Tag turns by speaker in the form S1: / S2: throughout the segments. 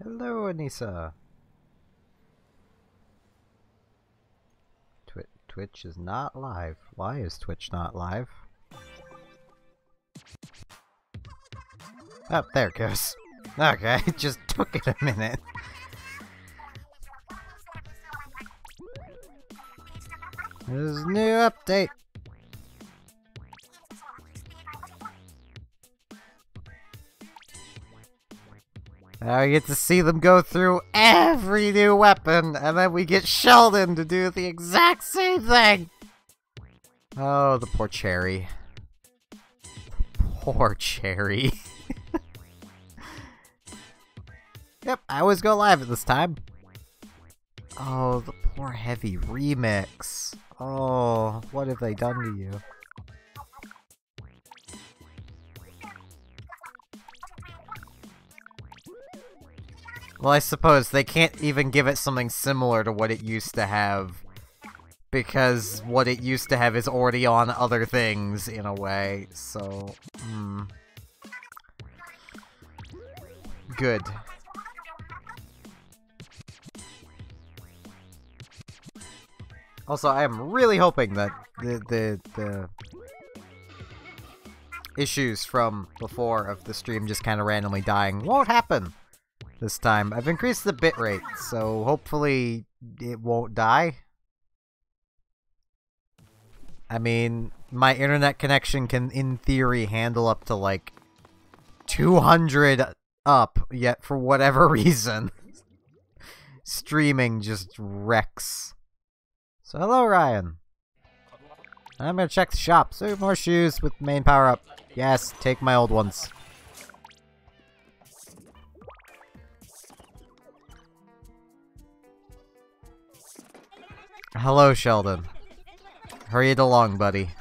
S1: Hello, Anissa. Twitch is not live. Why is Twitch not live? Oh, there it goes. Okay, it just took it a minute. There's a new update. Now we get to see them go through every new weapon, and then we get Sheldon to do the exact same thing! Oh, the poor Cherry. Poor Cherry. Yep, I always go live at this time. Oh, the poor Heavy remix. Oh, what have they done to you? Well, I suppose they can't even give it something similar to what it used to have, because what it used to have is already on other things, in a way, so, Good. Also, I am really hoping that the issues from before of the stream just kind of randomly dying won't happen this time. I've increased the bitrate, so hopefully it won't die. I mean, my internet connection can, in theory, handle up to, like, 200 up, yet for whatever reason, streaming just wrecks. So hello, Ryan. I'm gonna check the shop. So more shoes with main power up. Yes, take my old ones. Hello, Sheldon. Hurry it along, buddy.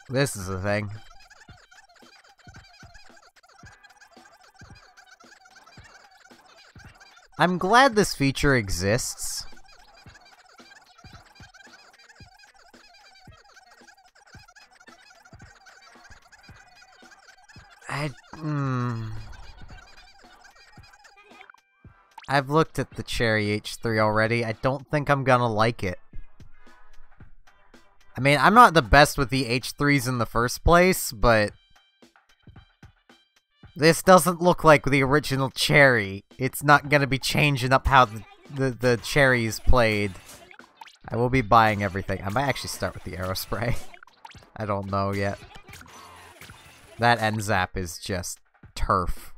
S1: This is the thing. I'm glad this feature exists. I've looked at the Cherry H3 already. I don't think I'm gonna like it. I mean, I'm not the best with the H3s in the first place, but this doesn't look like the original Cherry. It's not gonna be changing up how the Cherry's played. I will be buying everything. I might actually start with the Aerospray. I don't know yet. That N-Zap is just turf.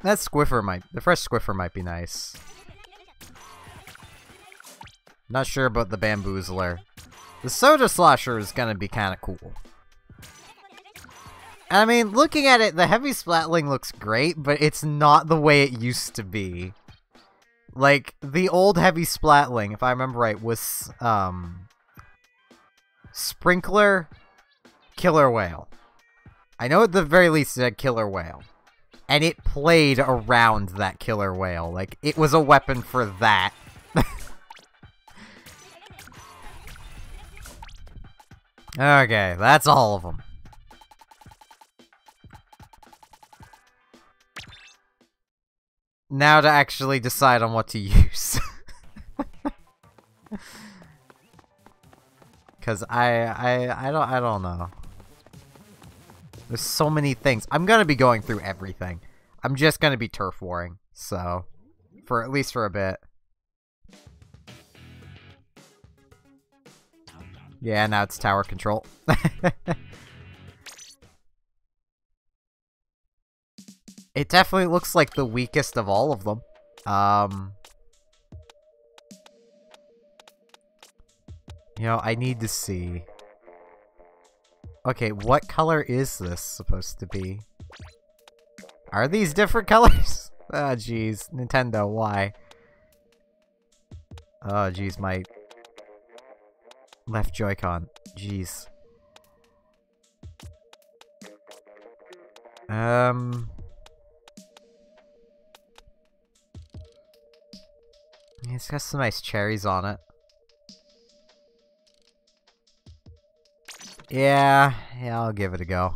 S1: That Squiffer the fresh Squiffer might be nice. Not sure about the Bamboozler. The Soda Slosher is gonna be kinda cool. I mean, looking at it, the Heavy Splatling looks great, but it's not the way it used to be. Like, the old Heavy Splatling, if I remember right, was, Sprinkler, Killer Whale. I know at the very least it had Killer Whale. And it played around that Killer Whale. Like, it was a weapon for that. Okay, that's all of them. Now to actually decide on what to use. Cause I don't know. There's so many things. I'm gonna be going through everything. I'm just gonna be turf warring, so for at least for a bit. Yeah, now it's tower control. It definitely looks like the weakest of all of them. You know, I need to see. Okay, what color is this supposed to be? Are these different colors? Ah, jeez. Nintendo, why? Oh, jeez, my left Joy-Con. Jeez. It's got some nice cherries on it. Yeah, I'll give it a go.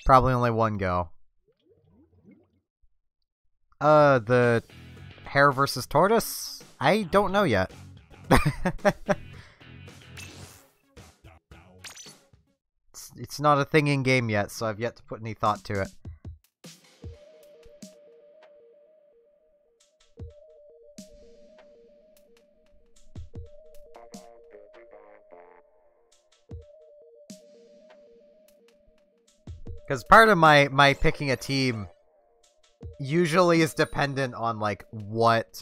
S1: Probably only one go. The hare versus tortoise? I don't know yet. It's not a thing in game yet, so I've yet to put any thought to it. Because part of my picking a team usually is dependent on like what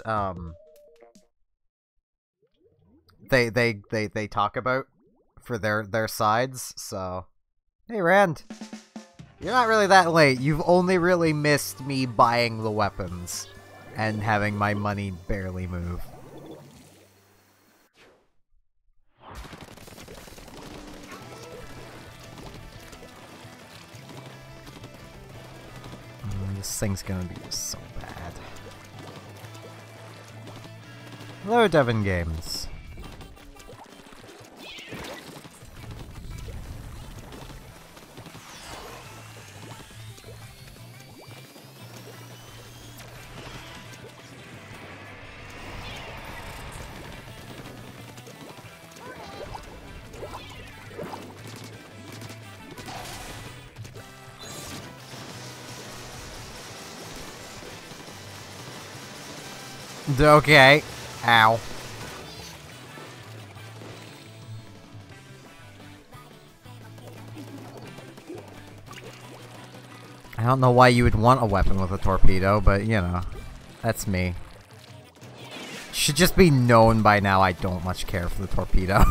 S1: they talk about for their sides. So hey Rand, you're not really that late. You've only really missed me buying the weapons and having my money barely move. This thing's gonna be so bad. Hello, Devon Games. Okay. Ow. I don't know why you would want a weapon with a torpedo, but you know, that's me. Should just be known by now I don't much care for the torpedo.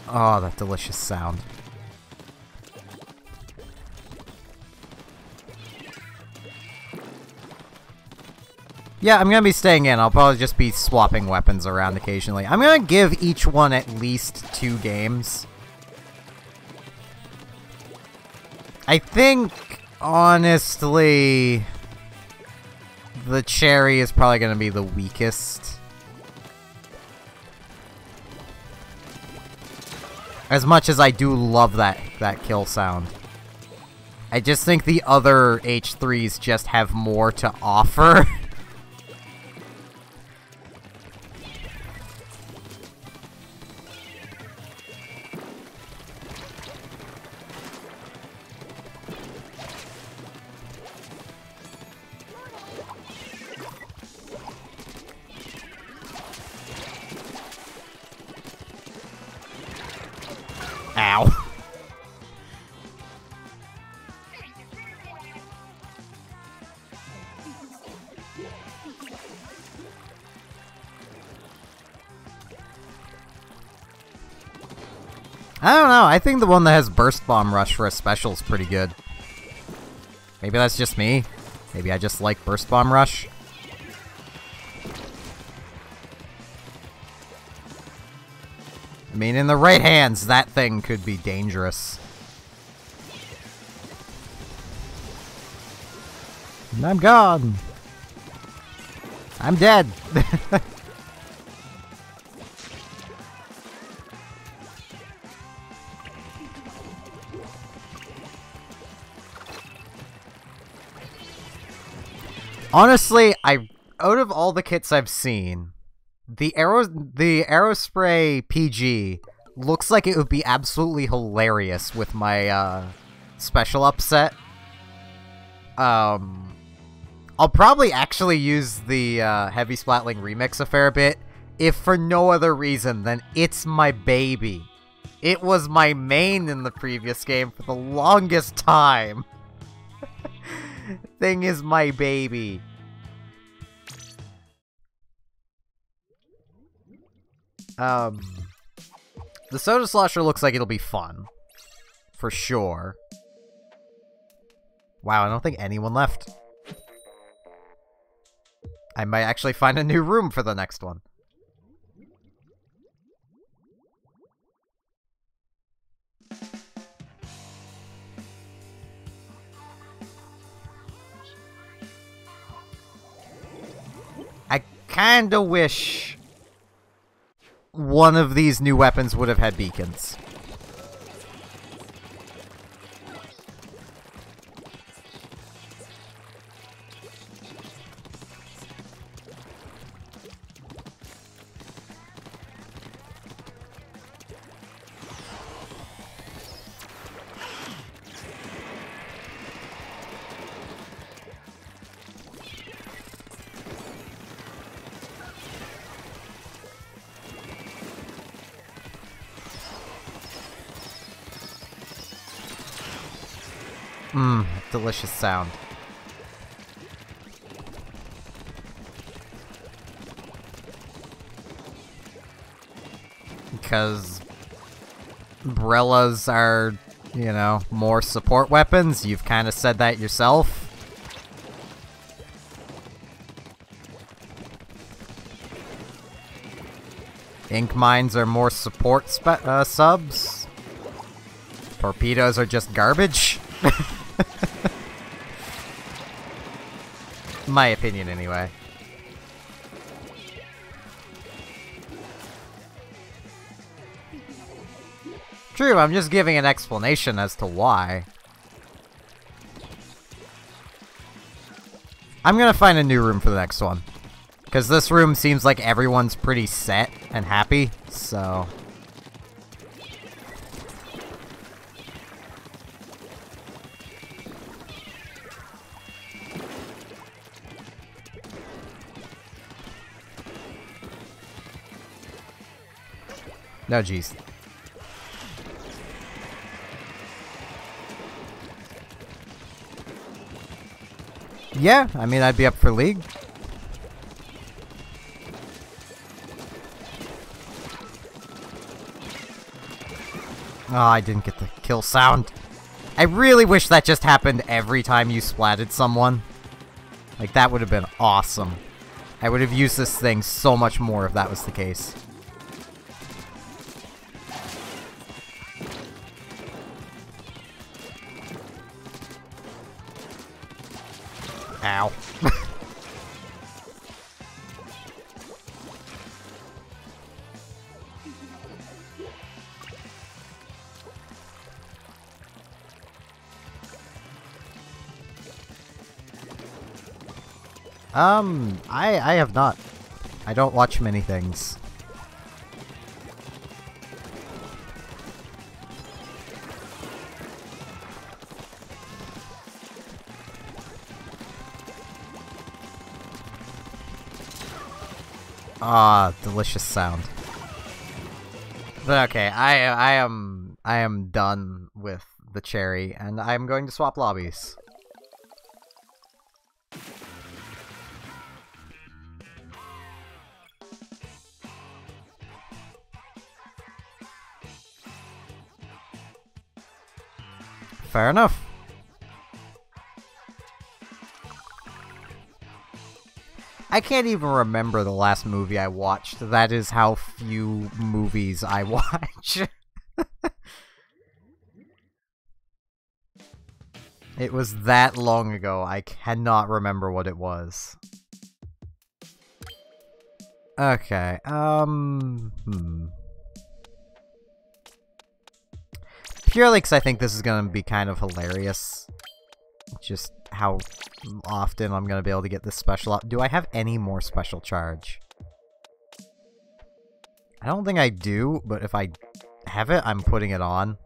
S1: Oh, that delicious sound. Yeah, I'm gonna be staying in. I'll probably just be swapping weapons around occasionally. I'm gonna give each one at least 2 games. I think, honestly, the cherry is probably gonna be the weakest. As much as I do love that kill sound. I just think the other H3s just have more to offer. Ow. I don't know, I think the one that has Burst Bomb Rush for a special is pretty good. Maybe that's just me. Maybe I just like Burst Bomb Rush. I mean, in the right hands, that thing could be dangerous. And I'm gone. I'm dead. Honestly, out of all the kits I've seen, the Aerospray PG looks like it would be absolutely hilarious with my special upset. I'll probably actually use the Heavy Splatling remix a fair bit, if for no other reason than it's my baby. It was my main in the previous game for the longest time. Thing is my baby. The Soda Slosher looks like it'll be fun. For sure. Wow, I don't think anyone left. I might actually find a new room for the next one. I kinda wish one of these new weapons would have had beacons. Mmm, delicious sound. Because umbrellas are, you know, more support weapons. You've kind of said that yourself. Ink mines are more support subs. Torpedoes are just garbage. My opinion, anyway. True, I'm just giving an explanation as to why. I'm gonna find a new room for the next one. Because this room seems like everyone's pretty set and happy, so... No, jeez. Yeah, I mean, I'd be up for League. Oh, I didn't get the kill sound. I really wish that just happened every time you splatted someone. Like, that would have been awesome. I would have used this thing so much more if that was the case. Ow. I have not. I don't watch many things. Ah, delicious sound. But okay, I am done with the cherry, and I'm going to swap lobbies. Fair enough. I can't even remember the last movie I watched. That is how few movies I watch. It was that long ago, I cannot remember what it was. Okay, Purely because I think this is gonna be kind of hilarious. Just how often I'm gonna be able to get this special up. Do I have any more special charge? I don't think I do, but if I have it, I'm putting it on.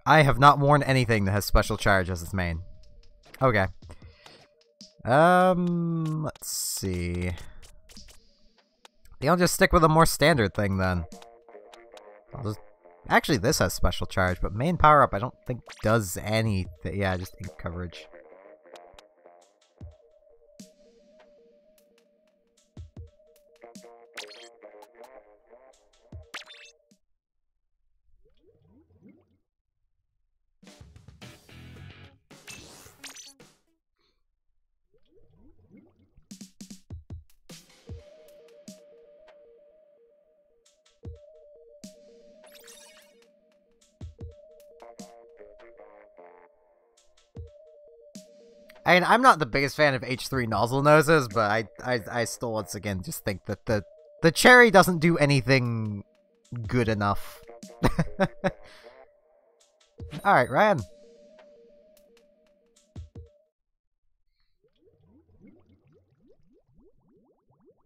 S1: I have not worn anything that has special charge as its main. Okay. Let's see. I think I'll just stick with a more standard thing then. Actually, this has special charge, but main power-up I don't think does anything. Yeah, just ink coverage. mean, I'm not the biggest fan of H3 nozzle noses, but I still once again just think that the cherry doesn't do anything good enough. Alright, Ryan.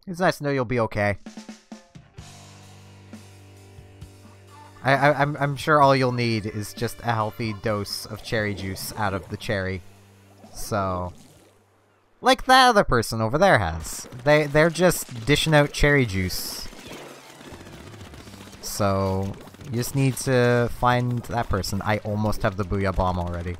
S1: It's nice to know you'll be okay. I'm sure all you'll need is just a healthy dose of cherry juice out of the cherry. So, like that other person over there has. They're just dishing out cherry juice. So, you just need to find that person. I almost have the Booyah Bomb already.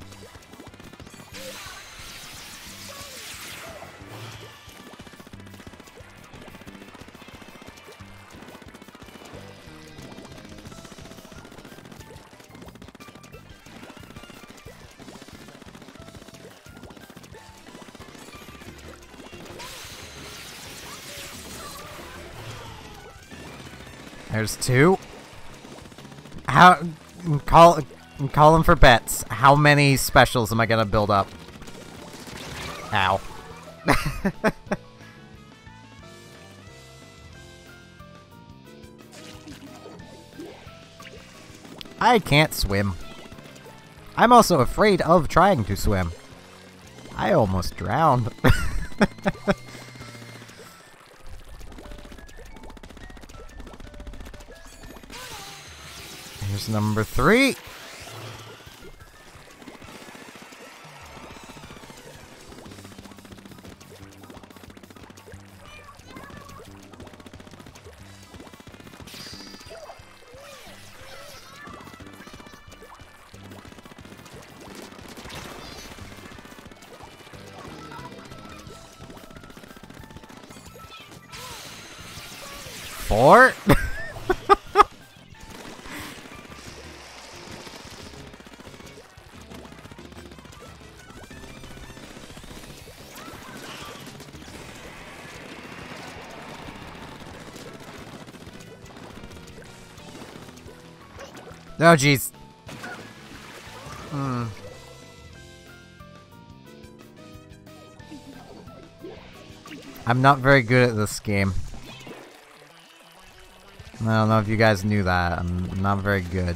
S1: There's two. Call them for bets. How many specials am I gonna build up? Ow. I can't swim. I'm also afraid of trying to swim. I almost drowned. Here's number 3. Four. Oh, jeez. I'm not very good at this game. I don't know if you guys knew that. I'm not very good.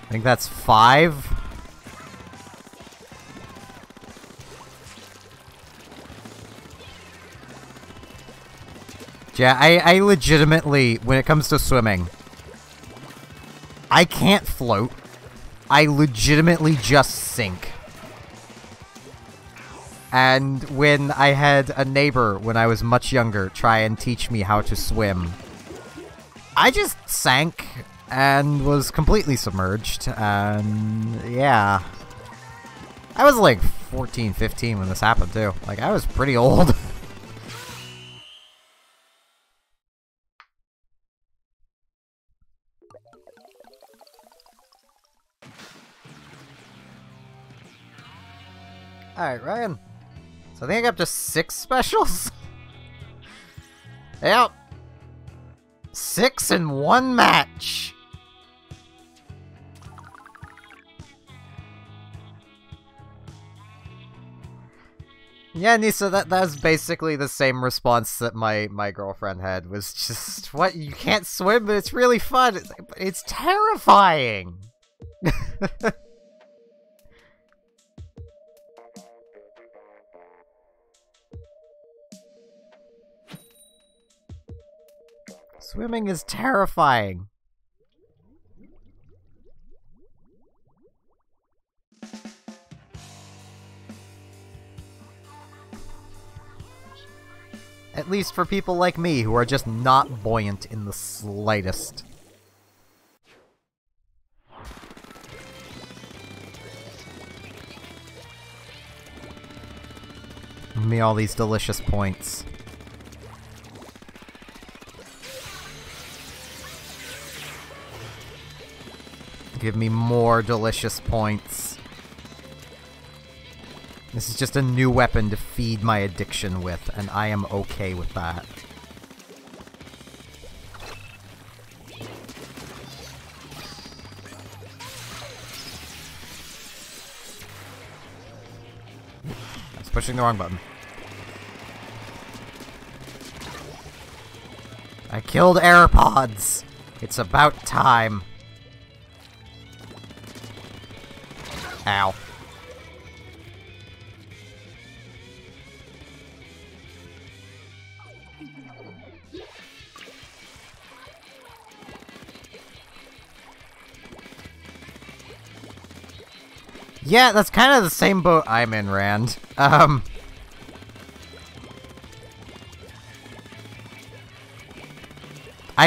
S1: I think that's 5. Yeah, I legitimately, when it comes to swimming, I can't float. I legitimately just sink. And when I had a neighbor when I was much younger try and teach me how to swim, I just sank and was completely submerged, and yeah. I was like 14, 15 when this happened too. Like, I was pretty old. Alright, Ryan. So I think I got up to 6 specials? Yep. 6 in 1 match. Yeah, Nisa, that's basically the same response that my girlfriend had, was just, what, you can't swim, but it's really fun. It's terrifying. Swimming is terrifying. At least for people like me, who are just not buoyant in the slightest. Give me all these delicious points. Give me more delicious points. This is just a new weapon to feed my addiction with, and I am okay with that. I was pushing the wrong button. I killed AirPods! It's about time. Ow. Yeah, that's kind of the same boat I'm in, Rand. I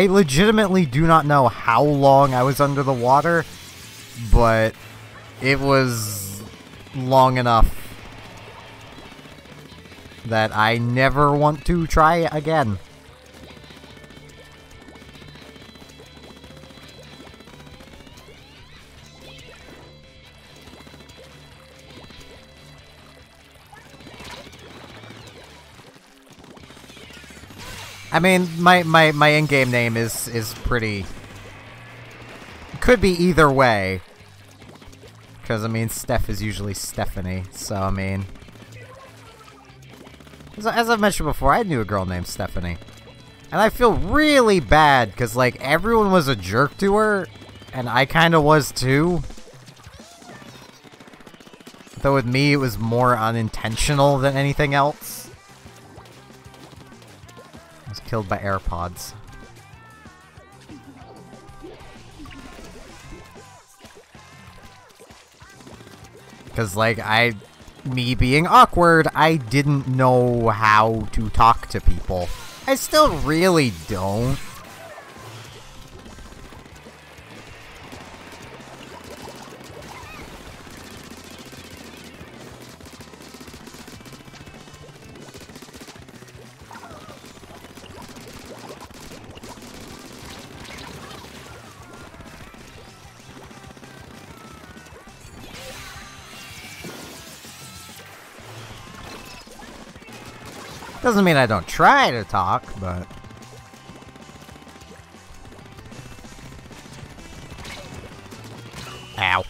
S1: legitimately do not know how long I was under the water, but it was long enough that I never want to try again. I mean, my in-game name is pretty... Could be either way. Because, I mean, Steph is usually Stephanie, so, I mean... As I've mentioned before, I knew a girl named Stephanie. And I feel really bad, because, like, everyone was a jerk to her, and I kind of was too. Though with me, it was more unintentional than anything else. Killed by AirPods. Because, like, me being awkward, I didn't know how to talk to people. I still really don't. Doesn't mean I don't try to talk, but... Ow.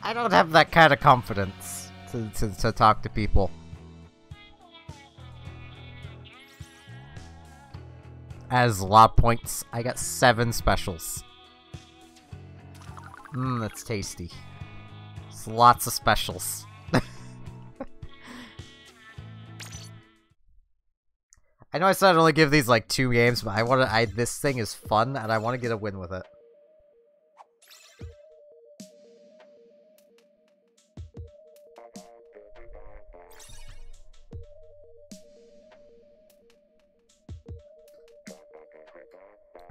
S1: I don't have that kind of confidence to talk to people. As a lot of points, I got 7 specials. Mmm, that's tasty. It's lots of specials. I know I said I'd only give these like 2 games, but this thing is fun and I want to get a win with it.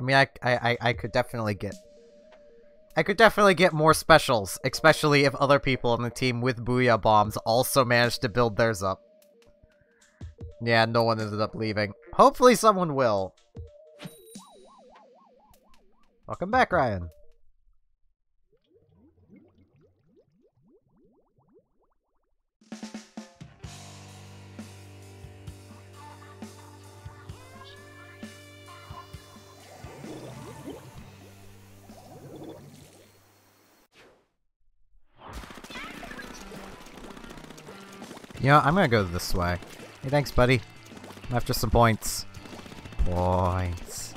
S1: I mean, I could definitely get... I could definitely get more specials, especially if other people on the team with Booyah Bombs also managed to build theirs up. Yeah, no one ended up leaving. Hopefully someone will. Welcome back, Ryan. You know, I'm gonna go this way. Hey, thanks, buddy. I'm after some points. Points.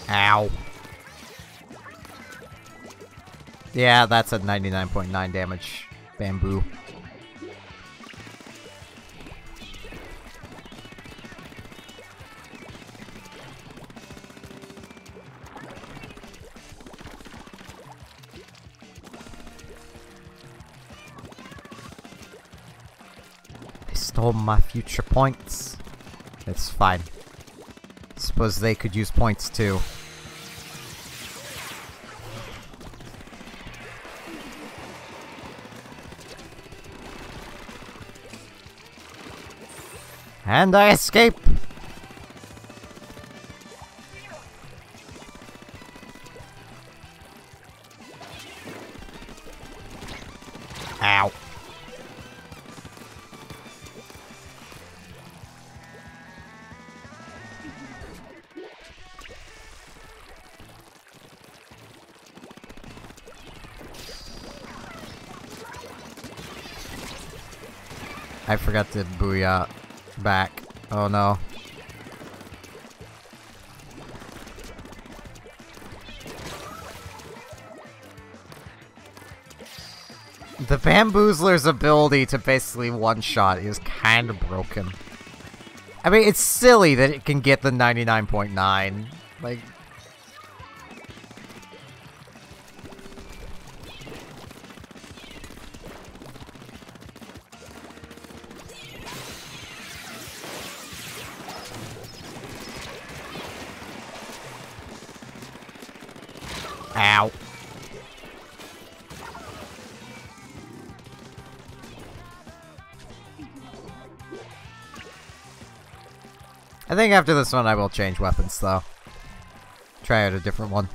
S1: Ow. Yeah, that's at 99.9 damage. Bamboo. Stole my future points. It's fine. Suppose they could use points too. And I escape! Ow. I forgot to booyah back. Oh no. The Bamboozler's ability to basically one-shot is kind of broken. I mean, it's silly that it can get the 99.9. Like... Ow. I think after this one I will change weapons, though. Try out a different one.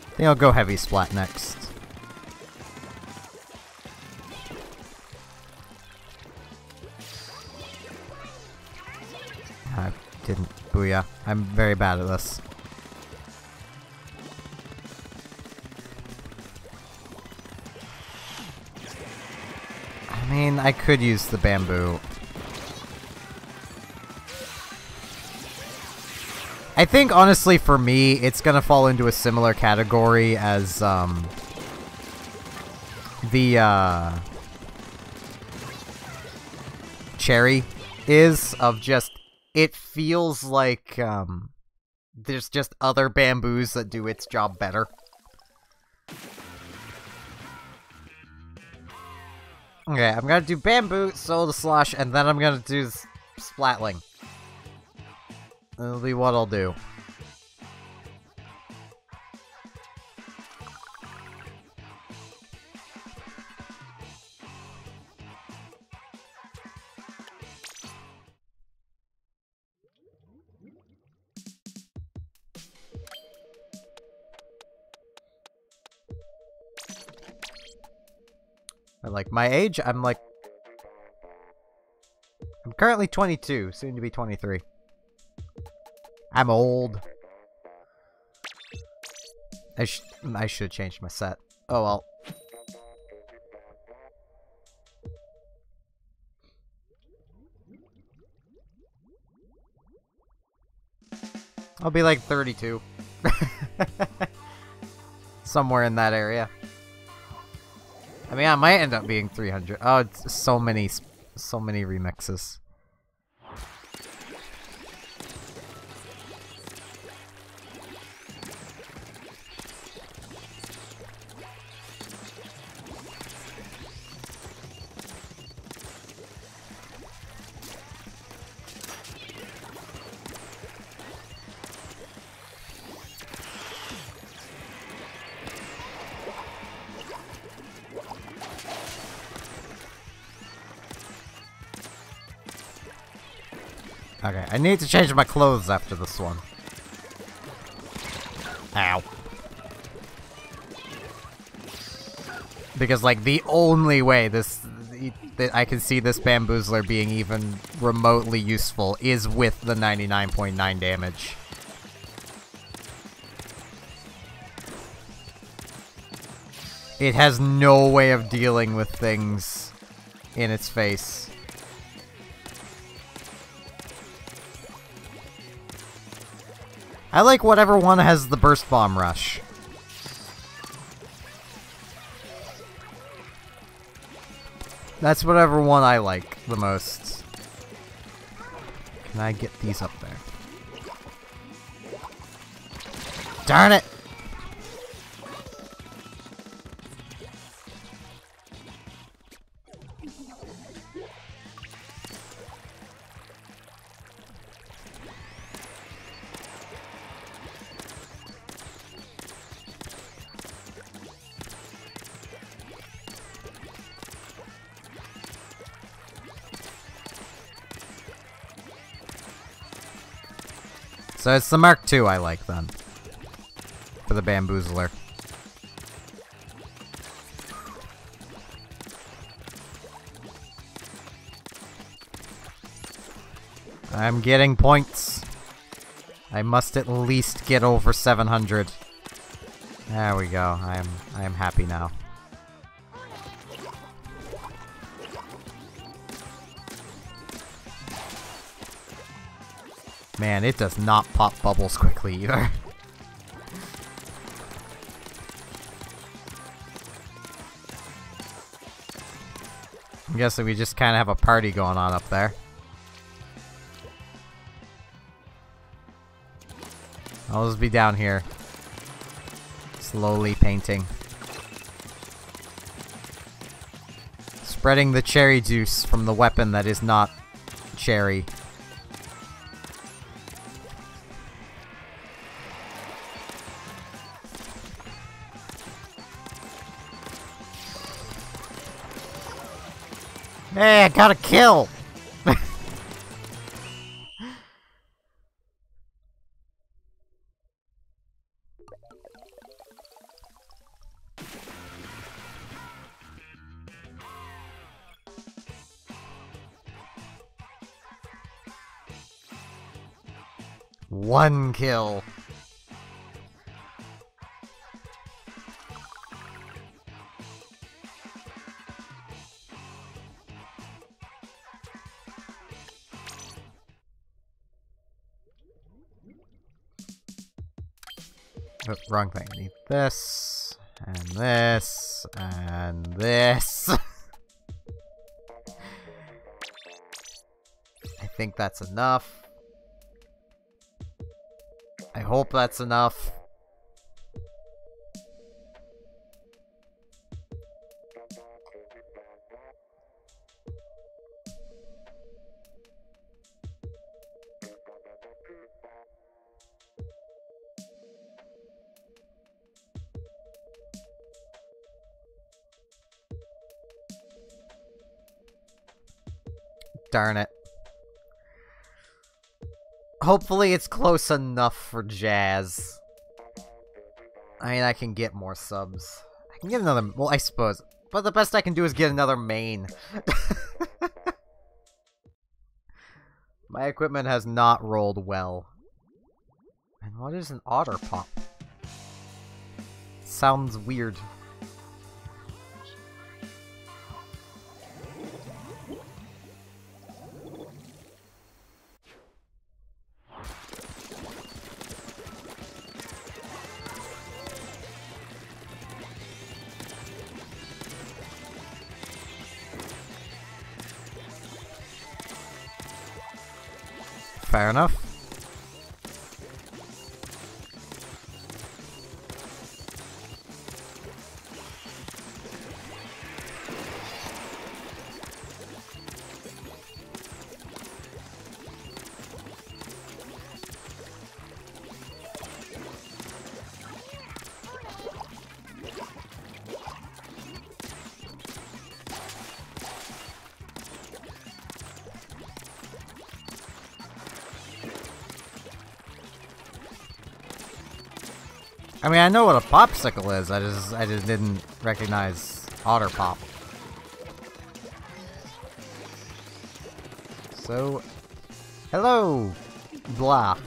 S1: I think I'll go heavy splat next. I didn't booyah. I'm very bad at this. I mean, I could use the bamboo. I think, honestly, for me, it's gonna fall into a similar category as, the, cherry is, of just, it feels like, there's just other bamboos that do its job better. Okay, I'm gonna do bamboo, soul to slosh, and then I'm gonna do splatling. That'll be what I'll do. Like, my age, I'm currently 22, soon to be 23. I'm old. I should change my set. Oh well. I'll be like 32. Somewhere in that area. I mean, I might end up being 300. Oh, it's so many remixes. Okay, I need to change my clothes after this one. Ow. Because, like, the only way that I can see this Bamboozler being even remotely useful is with the 99.9 damage. It has no way of dealing with things in its face. I like whatever one has the burst bomb rush. That's whatever one I like the most. Can I get these up there? Darn it! So it's the Mark II I like, then. For the Bamboozler. I'm getting points. I must at least get over 700. There we go. I am happy now. Man, it does not pop bubbles quickly either. I'm guessing we just kind of have a party going on up there. I'll just be down here. Slowly painting. Spreading the cherry juice from the weapon that is not cherry. Hey, I got a kill! One kill. Oh, wrong thing. I need this, and this, and this. I think that's enough. I hope that's enough. Darn it. Hopefully it's close enough for Jazz. I mean, I can get more subs. I can get another... Well, I suppose. But the best I can do is get another main. My equipment has not rolled well. And what is an otter pop? Sounds weird. Fair enough. I mean, I know what a popsicle is. I just didn't recognize otter pop. So, hello, blah.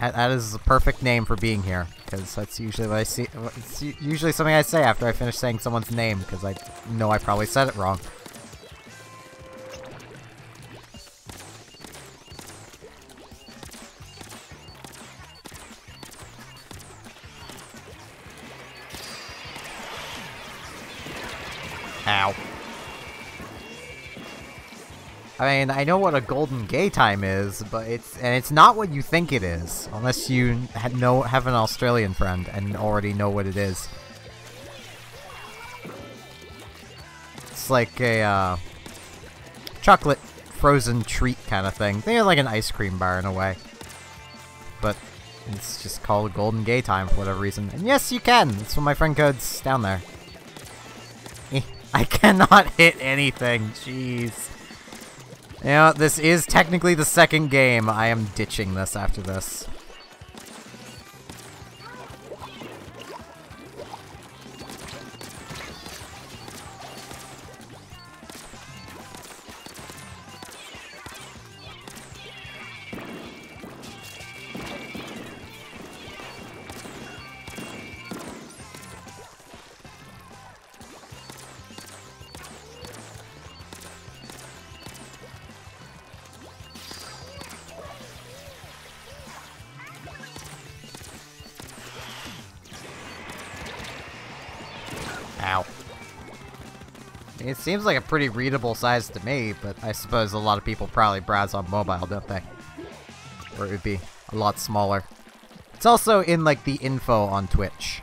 S1: That is the perfect name for being here, because that's usually what I see. It's usually something I say after I finish saying someone's name, because I know I probably said it wrong. Ow. I mean, I know what a golden gay time is, but it's not what you think it is, unless you have an Australian friend and already know what it is. It's like a chocolate frozen treat kind of thing. They're like an ice cream bar in a way, but it's just called golden gay time for whatever reason. And yes, you can. It's what my friend code's down there. I cannot hit anything. Jeez. You know, this is technically the second game. I am ditching this after this. Ow. It seems like a pretty readable size to me, but I suppose a lot of people probably browse on mobile, don't they? Or it would be a lot smaller. It's also in, like, the info on Twitch.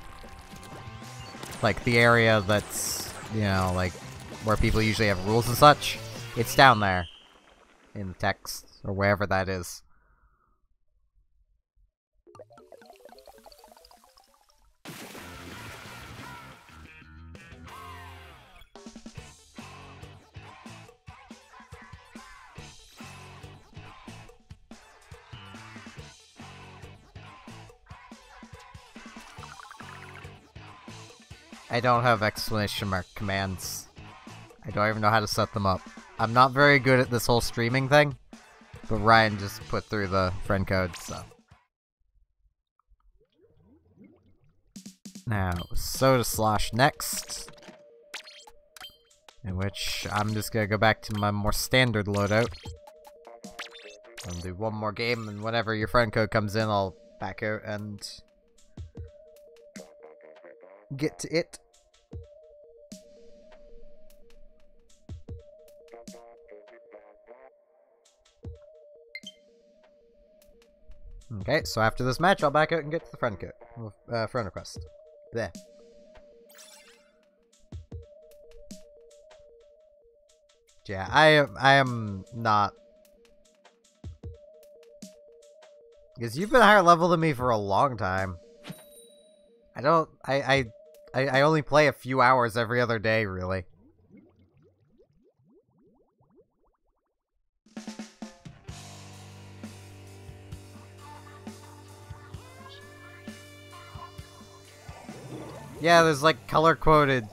S1: Like, the area that's, you know, like, where people usually have rules and such. It's down there. In the text, or wherever that is. I don't have exclamation mark commands. I don't even know how to set them up. I'm not very good at this whole streaming thing, but Ryan just put through the friend code, so. Now, Soda Slosh next. In which I'm just gonna go back to my more standard loadout. I'll do one more game, and whenever your friend code comes in, I'll back out and get to it. Okay, so after this match, I'll back out and get to the friend code. Friend request. There. Yeah, I am not. Because you've been higher level than me for a long time. I only play a few hours every other day, really. Yeah, there's like color-coded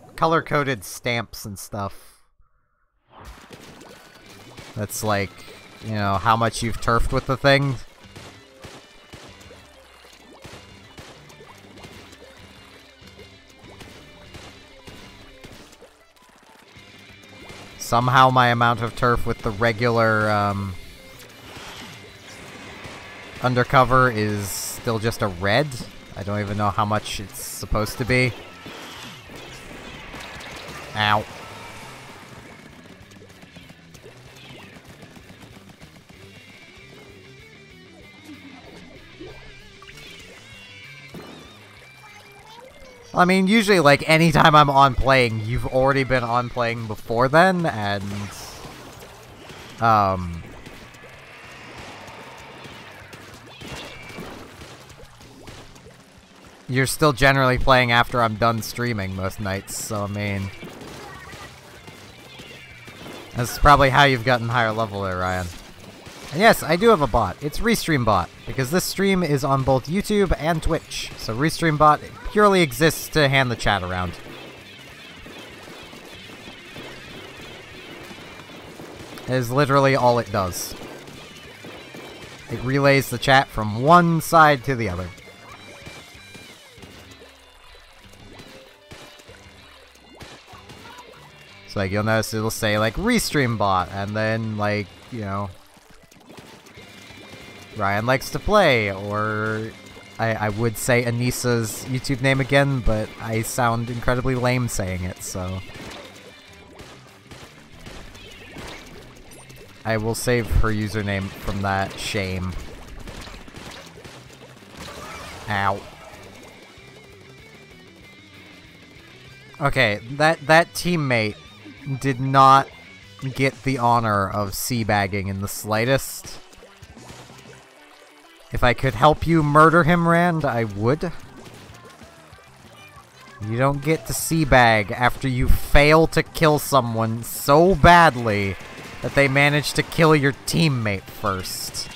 S1: stamps and stuff. That's like, you know, how much you've turfed with the thing. Somehow my amount of turf with the regular, undercover is still just a red. I don't even know how much it's supposed to be. Ow. I mean, usually, like, anytime I'm on playing, you've already been on playing before then, and, you're still generally playing after I'm done streaming most nights, so, I mean, that's probably how you've gotten higher level there, Ryan. And yes, I do have a bot. It's RestreamBot, because this stream is on both YouTube and Twitch. So RestreamBot purely exists to hand the chat around. It is literally all it does. It relays the chat from one side to the other. So like, you'll notice it'll say like RestreamBot, and then like, you know, Ryan likes to play, or I would say Anissa's YouTube name again, but I sound incredibly lame saying it, so I will save her username from that shame. Ow. Okay, that teammate did not get the honor of seabagging in the slightest. If I could help you murder him, Rand, I would. You don't get to seabag after you fail to kill someone so badly that they managed to kill your teammate first.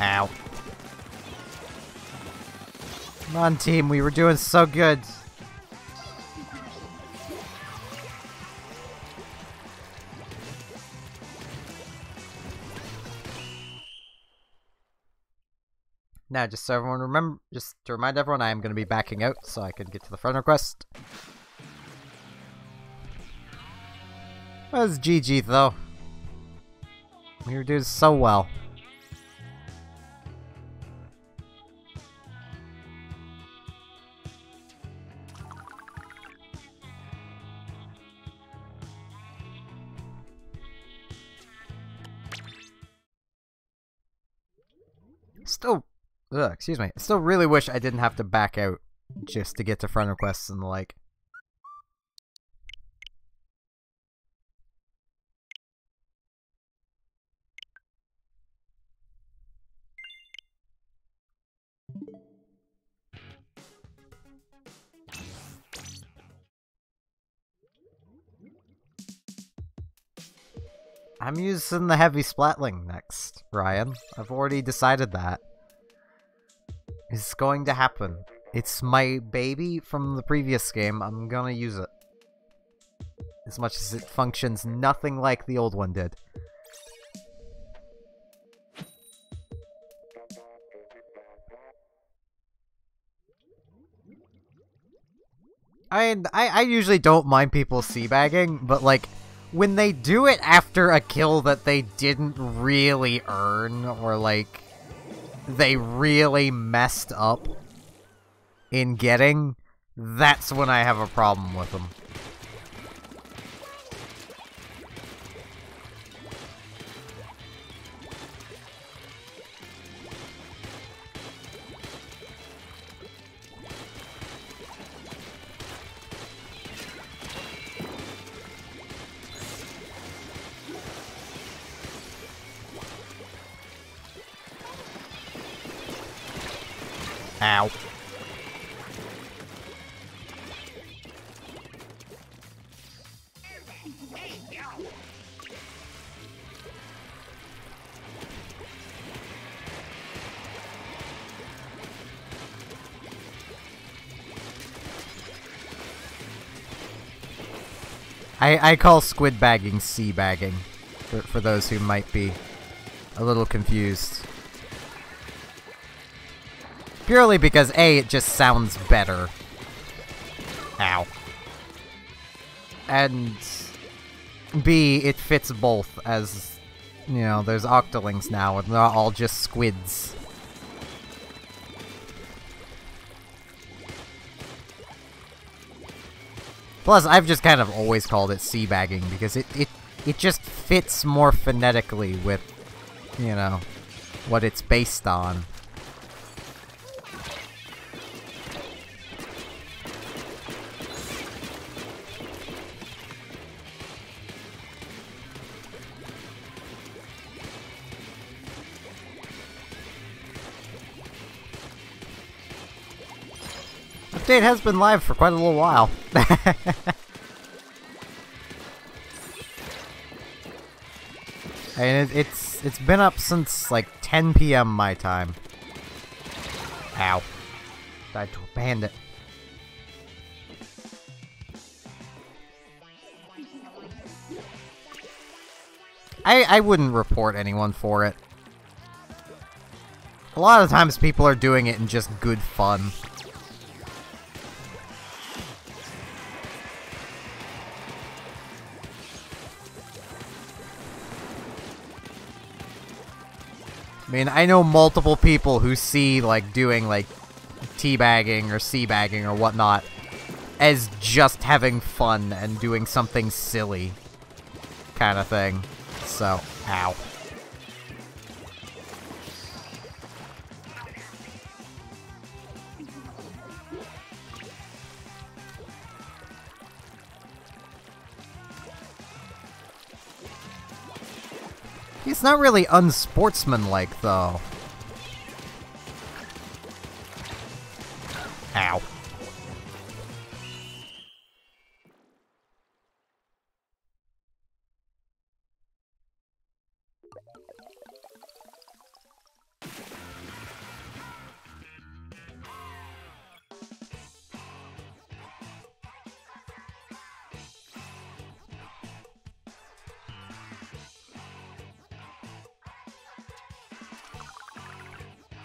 S1: Ow. Come on, team, we were doing so good. Now, just so everyone remember, just to remind everyone, I am going to be backing out so I can get to the friend request. That was GG, though. We were doing so well. Still, excuse me. I still really wish I didn't have to back out just to get to friend requests and the like. I'm using the heavy splatling next, Ryan. I've already decided that. It's going to happen. It's my baby from the previous game. I'm gonna use it. As much as it functions nothing like the old one did. I usually don't mind people seabagging, but like, when they do it after a kill that they didn't really earn, or like, they really messed up in getting, that's when I have a problem with them. Ow. I call squid bagging sea bagging, for those who might be a little confused. Purely because A, it just sounds better. Ow. And B, it fits both, as, you know, there's octolings now, and they're not all just squids. Plus, I've just kind of always called it sea bagging, because it just fits more phonetically with, you know, what it's based on. Update has been live for quite a little while. And it's been up since like 10 PM my time. Ow. Died to a bandit. I wouldn't report anyone for it. A lot of times people are doing it in just good fun. I mean, I know multiple people who see, like, doing, like, teabagging or seabagging or whatnot as just having fun and doing something silly kind of thing. So, ow. He's not really unsportsmanlike, though. Ow.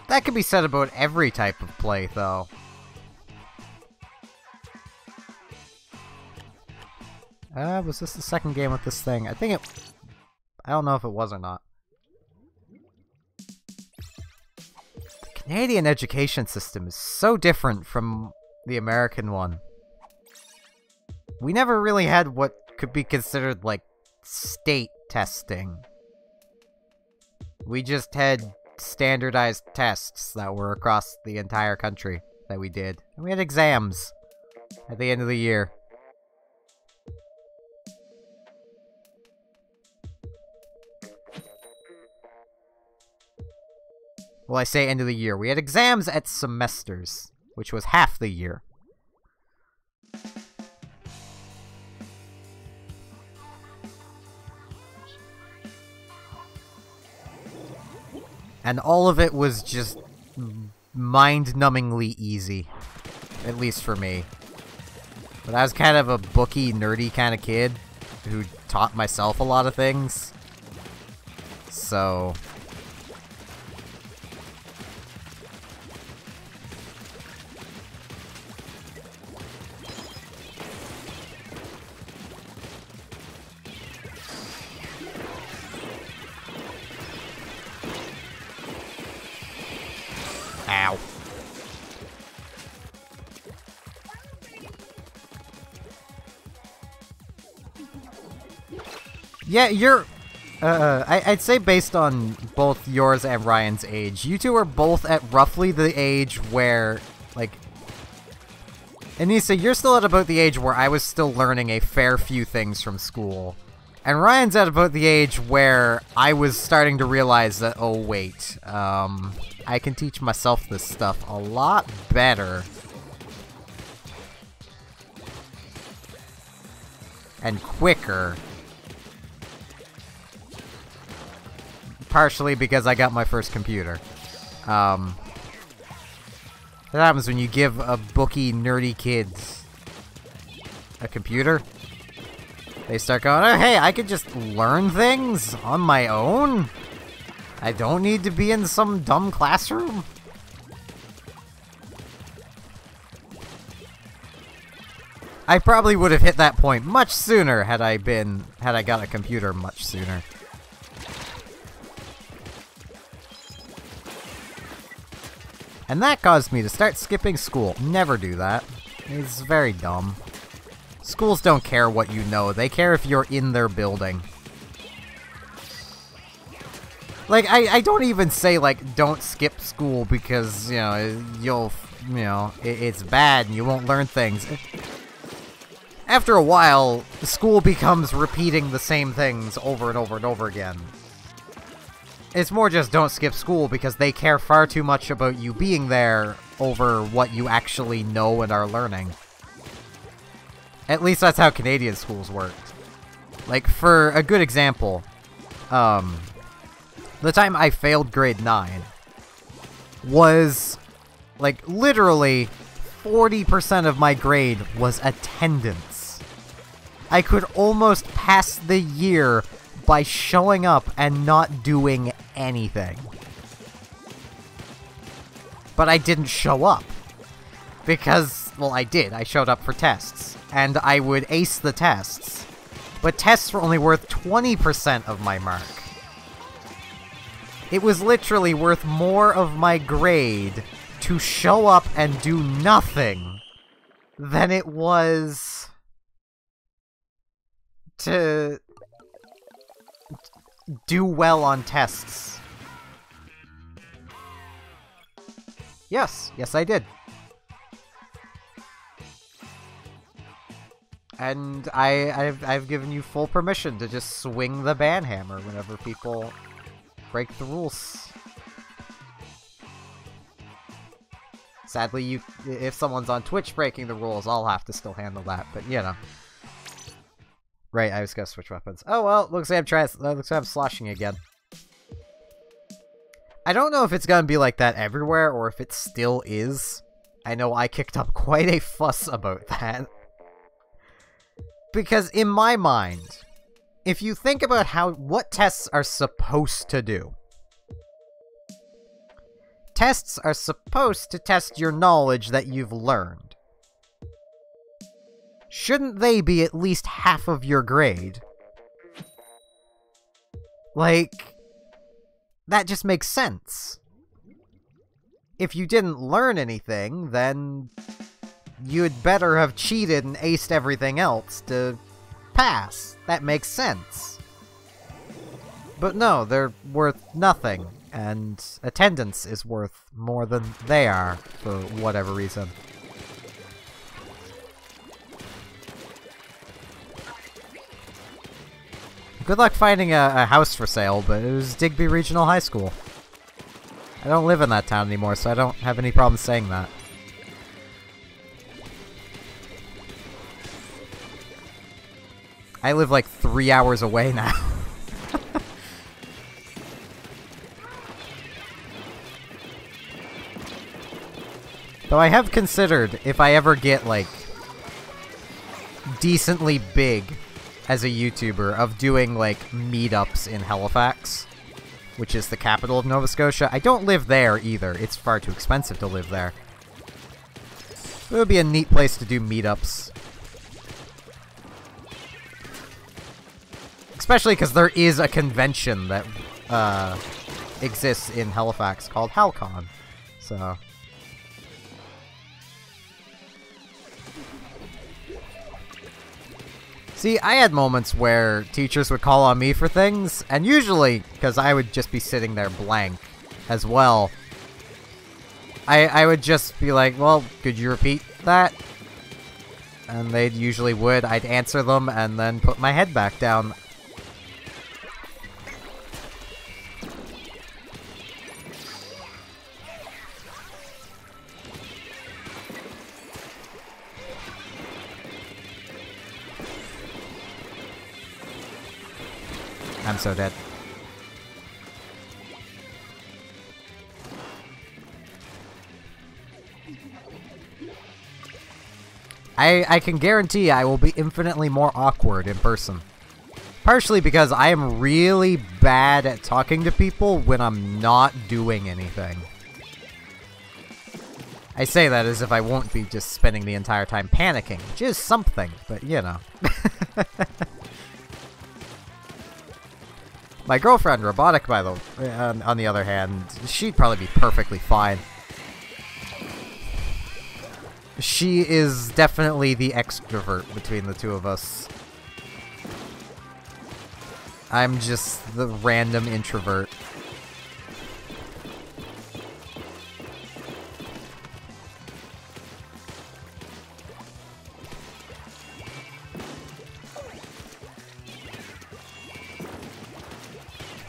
S1: That could be said about every type of play, though. Was this the second game with this thing? I think it... I don't know if it was or not. The Canadian education system is so different from the American one. We never really had what could be considered, like, state testing. We just had standardized tests that were across the entire country that we did. And we had exams at the end of the year. Well, I say end of the year. We had exams at semesters, which was half the year. And all of it was just mind-numbingly easy. At least for me. But I was kind of a booky, nerdy kind of kid who taught myself a lot of things. So... Ow. Yeah, you're... I'd say based on both yours and Ryan's age, you two are both at roughly the age where, like... Anissa, you're still at about the age where I was still learning a fair few things from school. And Ryan's at about the age where I was starting to realize that, oh wait, I can teach myself this stuff a lot better. And quicker. Partially because I got my first computer. That happens when you give a booky, nerdy kids a computer. They start going, oh, hey, I could just learn things on my own? I don't need to be in some dumb classroom? I probably would have hit that point much sooner had I got a computer much sooner. And that caused me to start skipping school. Never do that. It's very dumb. Schools don't care what you know, they care if you're in their building. Like, I don't even say, like, don't skip school because, you know, it's bad and you won't learn things. After a while, school becomes repeating the same things over and over and over again. It's more just don't skip school because they care far too much about you being there over what you actually know and are learning. At least that's how Canadian schools worked. Like, for a good example, the time I failed grade 9 was, like, literally 40% of my grade was attendance. I could almost pass the year by showing up and not doing anything. But I didn't show up. Because, well, I did. I showed up for tests. And I would ace the tests. But tests were only worth 20% of my mark. It was literally worth more of my grade to show up and do nothing than it was to do well on tests. Yes, I did. And I've given you full permission to just swing the banhammer whenever people break the rules. Sadly, if someone's on Twitch breaking the rules, I'll have to still handle that, but you know. Right, I was gonna switch weapons. Oh well, looks like I'm sloshing again. I don't know if it's gonna be like that everywhere, or if it still is. I know I kicked up quite a fuss about that. Because in my mind, if you think about what tests are supposed to do, tests are supposed to test your knowledge that you've learned. Shouldn't they be at least half of your grade? Like, that just makes sense. If you didn't learn anything, then you'd better have cheated and aced everything else to pass. That makes sense. But no, they're worth nothing, and attendance is worth more than they are, for whatever reason. Good luck finding a house for sale, but it was Digby Regional High School. I don't live in that town anymore, so I don't have any problem saying that. I live like 3 hours away now. Though I have considered, if I ever get, like, decently big as a YouTuber, of doing, like, meetups in Halifax, which is the capital of Nova Scotia. I don't live there, either. It's far too expensive to live there. It would be a neat place to do meetups. Especially because there is a convention that exists in Halifax called HalCon. So... See, I had moments where teachers would call on me for things, and usually, because I would just be sitting there blank as well, I would just be like, well, could you repeat that? And they usually would. I'd answer them and then put my head back down. I'm so dead. I can guarantee I will be infinitely more awkward in person. Partially because I am really bad at talking to people when I'm not doing anything. I say that as if I won't be just spending the entire time panicking, which is something, but you know. My girlfriend, Robotic, on the other hand, she'd probably be perfectly fine. She is definitely the extrovert between the two of us. I'm just the random introvert.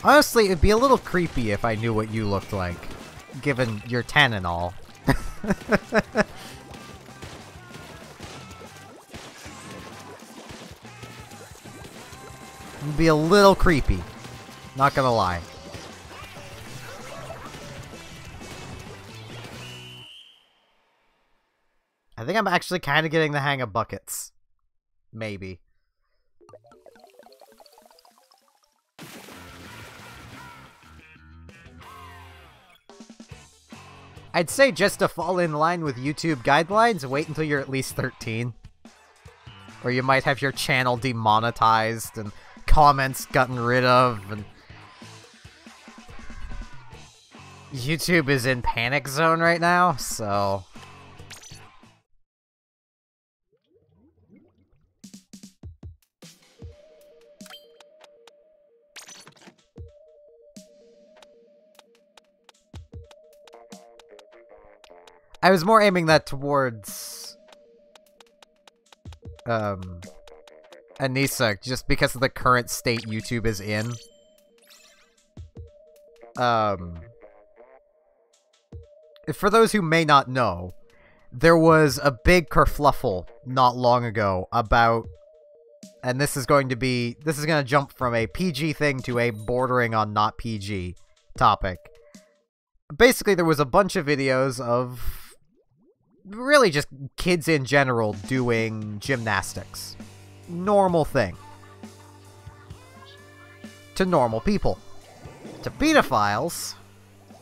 S1: Honestly, it'd be a little creepy if I knew what you looked like, given you're 10 and all. It'd be a little creepy, not gonna lie. I think I'm actually kind of getting the hang of buckets. Maybe. I'd say just to fall in line with YouTube guidelines, wait until you're at least 13. Or you might have your channel demonetized and comments gotten rid of, and YouTube is in panic zone right now, so... I was more aiming that towards Anissa, just because of the current state YouTube is in. for those who may not know, there was a big kerfluffle not long ago about, and this is going to jump from a PG thing to a bordering on not PG topic. Basically, there was a bunch of videos of really just kids in general doing gymnastics. Normal thing. To normal people. To pedophiles,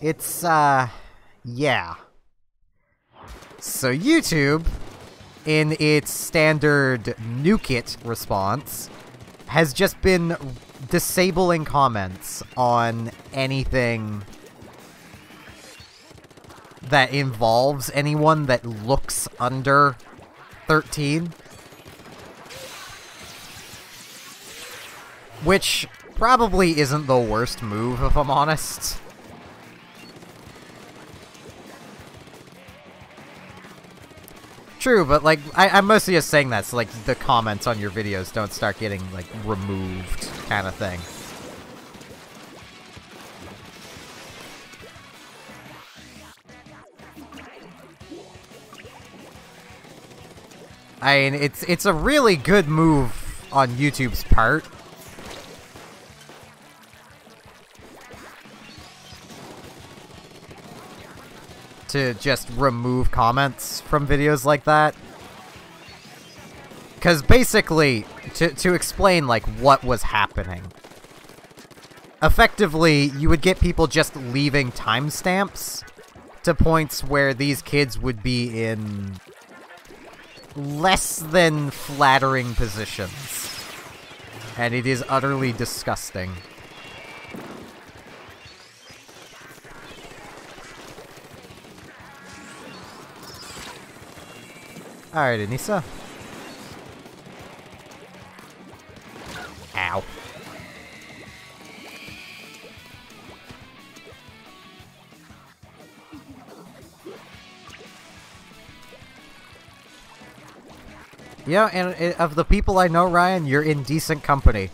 S1: it's, yeah. So YouTube, in its standard nuke it response, has just been disabling comments on anything that involves anyone that looks under 13. Which probably isn't the worst move, if I'm honest. True, but, like, I'm mostly just saying that so, like, the comments on your videos don't start getting, like, removed, kind of thing. I mean, it's a really good move on YouTube's part. To just remove comments from videos like that. Because basically, to explain, like, what was happening. Effectively, you would get people just leaving timestamps to points where these kids would be in less than flattering positions. And it is utterly disgusting. Alright, Anissa. Ow. Yeah, and of the people I know, Ryan, you're in decent company.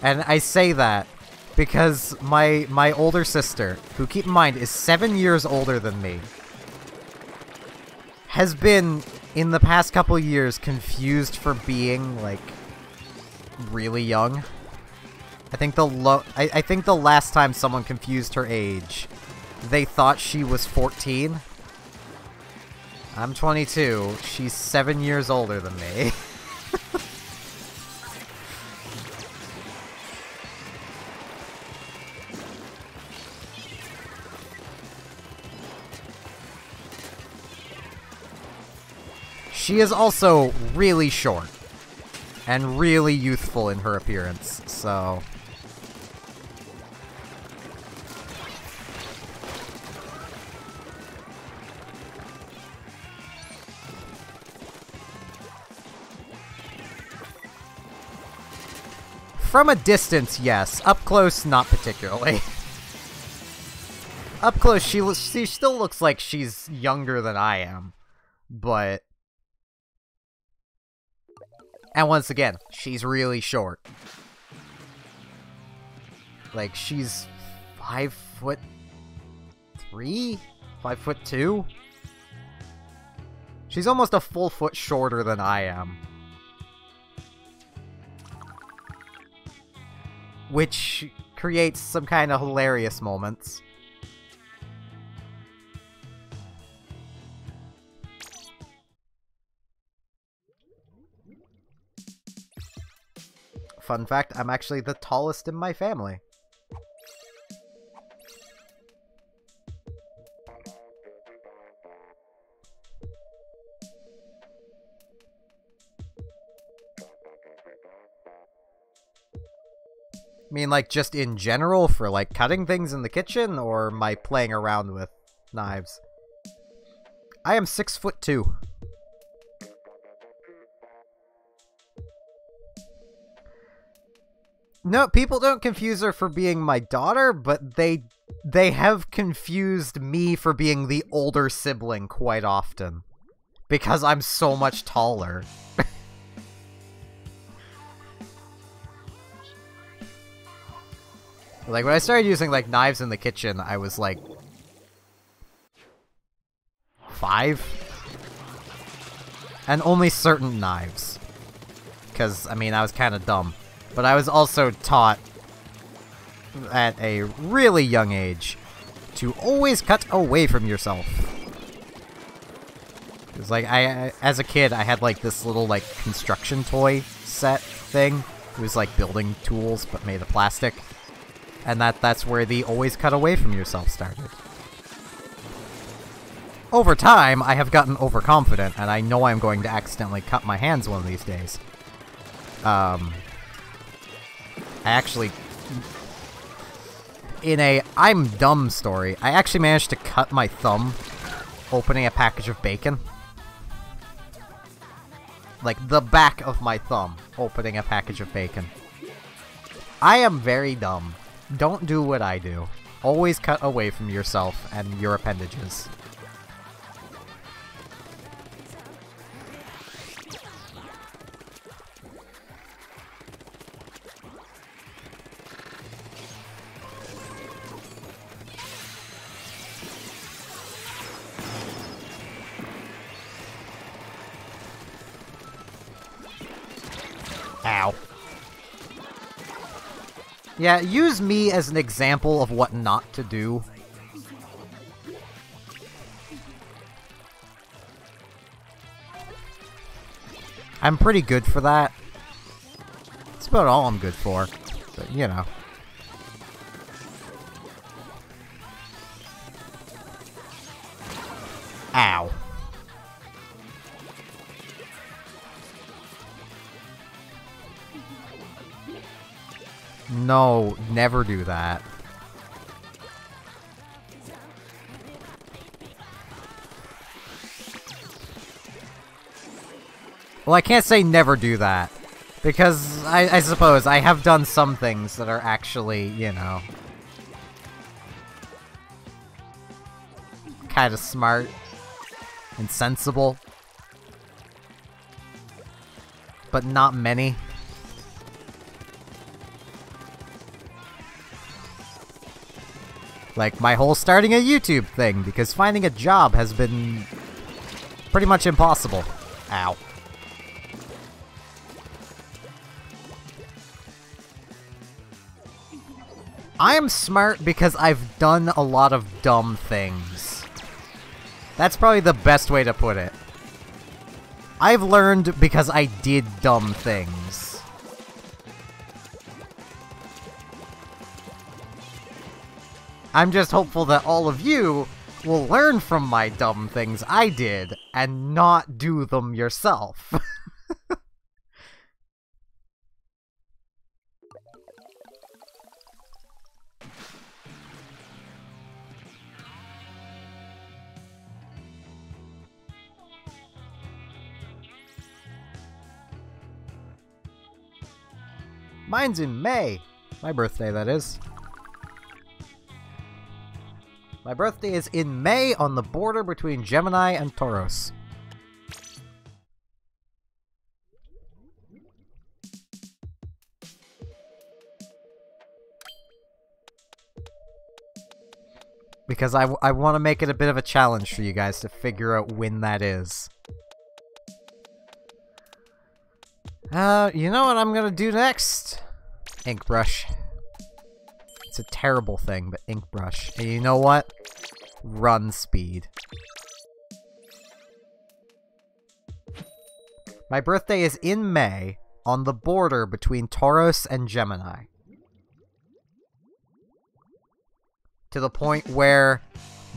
S1: And I say that because my older sister, who, keep in mind, is 7 years older than me, has been, in the past couple years, confused for being, like, really young. I think the last time someone confused her age, they thought she was 14. I'm 22. She's 7 years older than me. She is also really short. And really youthful in her appearance, so... From a distance, yes. Up close, not particularly. Up close, she still looks like she's younger than I am. But... And once again, she's really short. Like, she's 5'3"? 5'2"? She's almost a full foot shorter than I am. Which creates some kind of hilarious moments. Fun fact, I'm actually the tallest in my family. I mean, like, just in general for, like, cutting things in the kitchen, or my playing around with knives? I am 6'2". No, people don't confuse her for being my daughter, but they have confused me for being the older sibling quite often. Because I'm so much taller. Like, when I started using, like, knives in the kitchen, I was, like, 5? And only certain knives. Because, I mean, I was kind of dumb. But I was also taught at a really young age to always cut away from yourself. Because, like, as a kid, I had, like, this little, like, construction toy set thing. It was, like, building tools, but made of plastic. And that's where the always cut away from yourself started. Over time, I have gotten overconfident, and I know I'm going to accidentally cut my hands one of these days. I actually... In a I'm dumb story, I actually managed to cut my thumb opening a package of bacon. Like, the back of my thumb opening a package of bacon. I am very dumb. Don't do what I do. Always cut away from yourself and your appendages. Ow. Yeah, use me as an example of what not to do. I'm pretty good for that. That's about all I'm good for. But, you know. Ow. No, never do that. Well, I can't say never do that. Because, I suppose, I have done some things that are actually, you know... kind of smart. And sensible. But not many. Like, my whole starting a YouTube thing, because finding a job has been pretty much impossible. Ow. I am smart because I've done a lot of dumb things. That's probably the best way to put it. I've learned because I did dumb things. I'm just hopeful that all of you will learn from my dumb things I did and not do them yourself. Mine's in May. My birthday, that is. My birthday is in May on the border between Gemini and Taurus. Because I want to make it a bit of a challenge for you guys to figure out when that is. You know what I'm gonna do next? Ink brush. It's a terrible thing, but ink brush. And you know what? Run speed. My birthday is in May, on the border between Taurus and Gemini. To the point where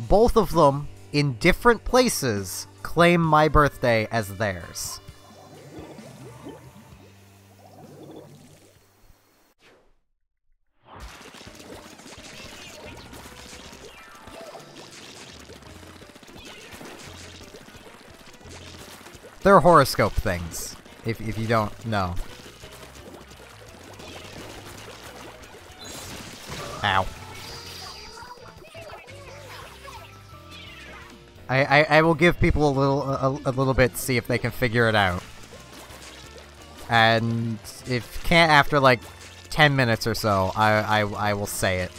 S1: both of them, in different places, claim my birthday as theirs. They're horoscope things, if you don't know. Ow. I will give people a little bit to see if they can figure it out. And if can't after like 10 minutes or so, I will say it.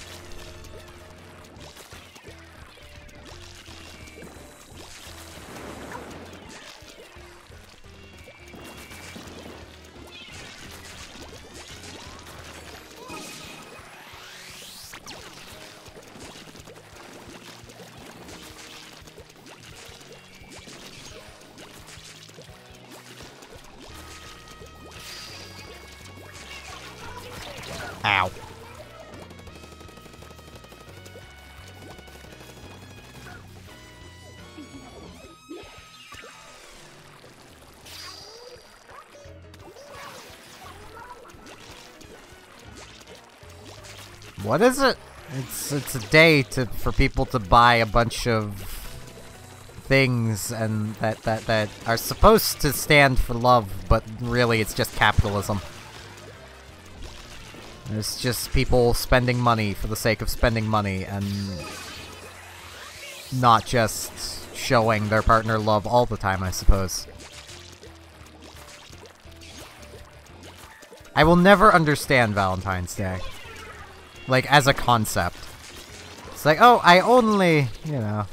S1: Ow. What is it? It's a day for people to buy a bunch of things and that are supposed to stand for love, but really it's just capitalism. It's just people spending money for the sake of spending money and not just showing their partner love all the time, I suppose. I will never understand Valentine's Day. Like, as a concept. It's like, oh, I only, you know...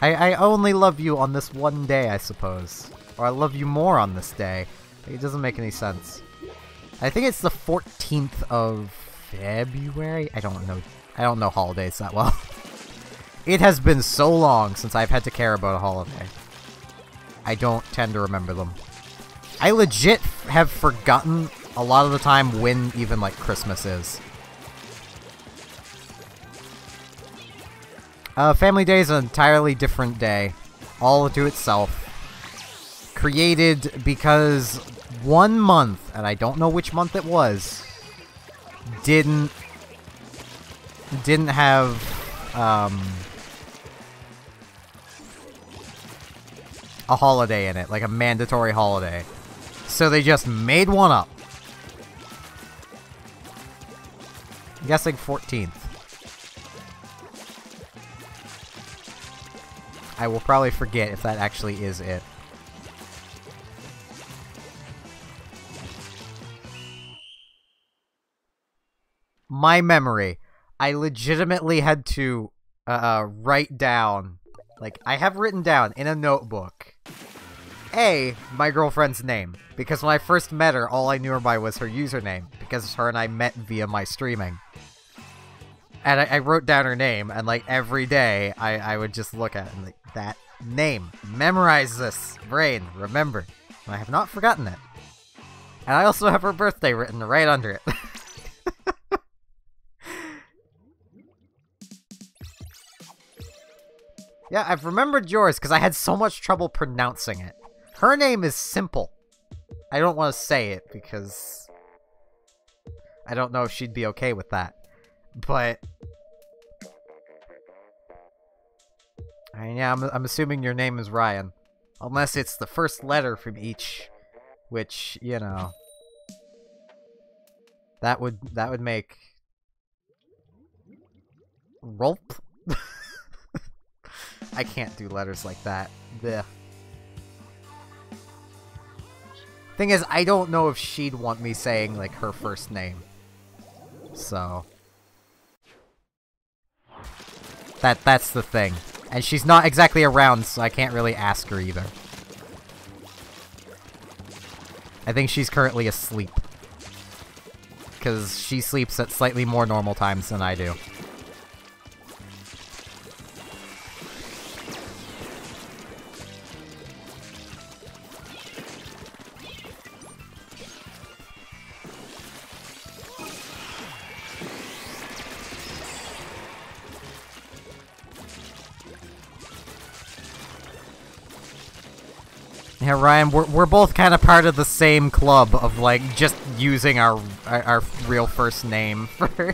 S1: I only love you on this one day, I suppose. Or I love you more on this day. It doesn't make any sense. I think it's the 14th of February? I don't know. I don't know holidays that well. It has been so long since I've had to care about a holiday. I don't tend to remember them. I legit have forgotten a lot of the time when even, like, Christmas is. Family Day is an entirely different day. All to itself. Created because 1 month, and I don't know which month it was, didn't have a holiday in it, like a mandatory holiday. So they just made one up. I'm guessing 14th. I will probably forget if that actually is it. My memory. I legitimately had to write down, like, I have written down in a notebook, my girlfriend's name. Because when I first met her, all I knew her by was her username. Because her and I met via my streaming. And I wrote down her name, and, like, every day, I would just look at it and, like, that name. Memorize this. Brain. Remember. And I have not forgotten it. And I also have her birthday written right under it. Yeah, I've remembered yours because I had so much trouble pronouncing it. Her name is simple. I don't want to say it because I don't know if she'd be okay with that. But I mean, yeah, I'm assuming your name is Ryan. Unless it's the first letter from each, which, you know, that would make Rolp. I can't do letters like that. Blech. Thing is, I don't know if she'd want me saying, like, her first name. So that's the thing. And she's not exactly around, so I can't really ask her either. I think she's currently asleep. Because she sleeps at slightly more normal times than I do. Yeah, Ryan, we're both kind of part of the same club of, like, just using our real first name for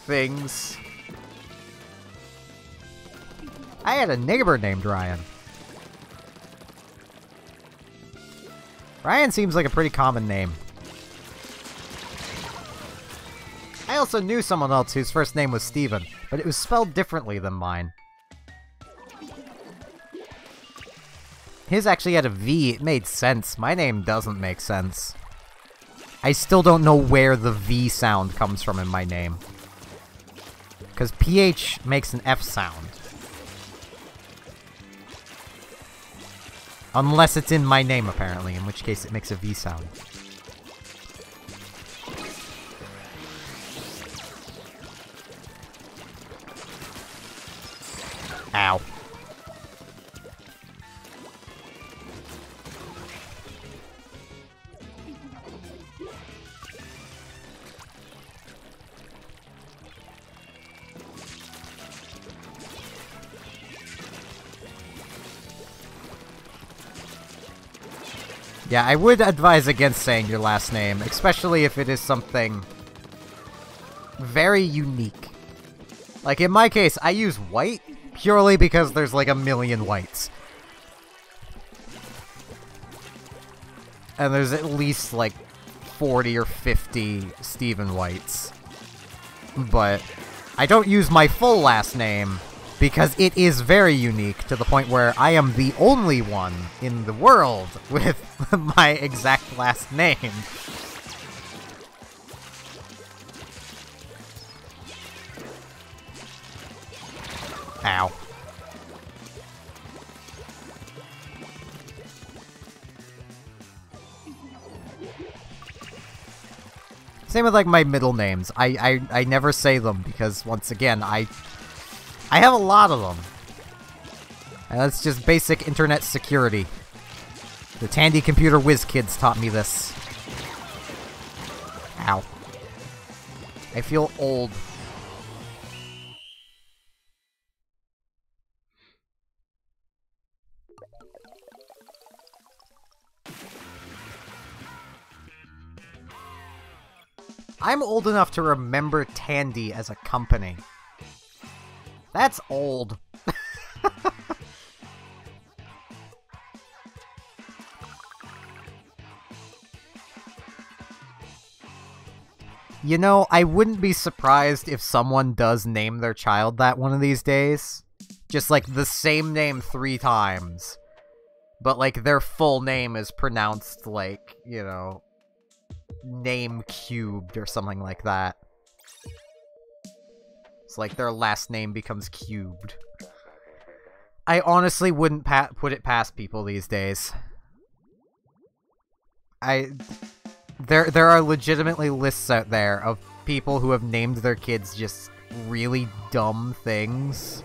S1: things. I had a neighbor named Ryan. Ryan seems like a pretty common name. I also knew someone else whose first name was Steven, but it was spelled differently than mine. His actually had a V. It made sense. My name doesn't make sense. I still don't know where the V sound comes from in my name. Because PH makes an F sound. Unless it's in my name, apparently, in which case it makes a V sound. Ow. Yeah, I would advise against saying your last name, especially if it is something very unique. Like, in my case, I use White purely because there's like a million Whites. And there's at least like 40 or 50 Stephen Whites. But I don't use my full last name because it is very unique to the point where I am the only one in the world with my exact last name. Ow. Same with like my middle names. I never say them because once again I have a lot of them. And that's just basic internet security. The Tandy Computer Whiz Kids taught me this. Ow. I feel old. I'm old enough to remember Tandy as a company. That's old. You know, I wouldn't be surprised if someone does name their child that one of these days. Just like the same name 3 times. But like their full name is pronounced like, you know, name cubed or something like that. It's like their last name becomes cubed. I honestly wouldn't put it past people these days. There are legitimately lists out there of people who have named their kids just really dumb things.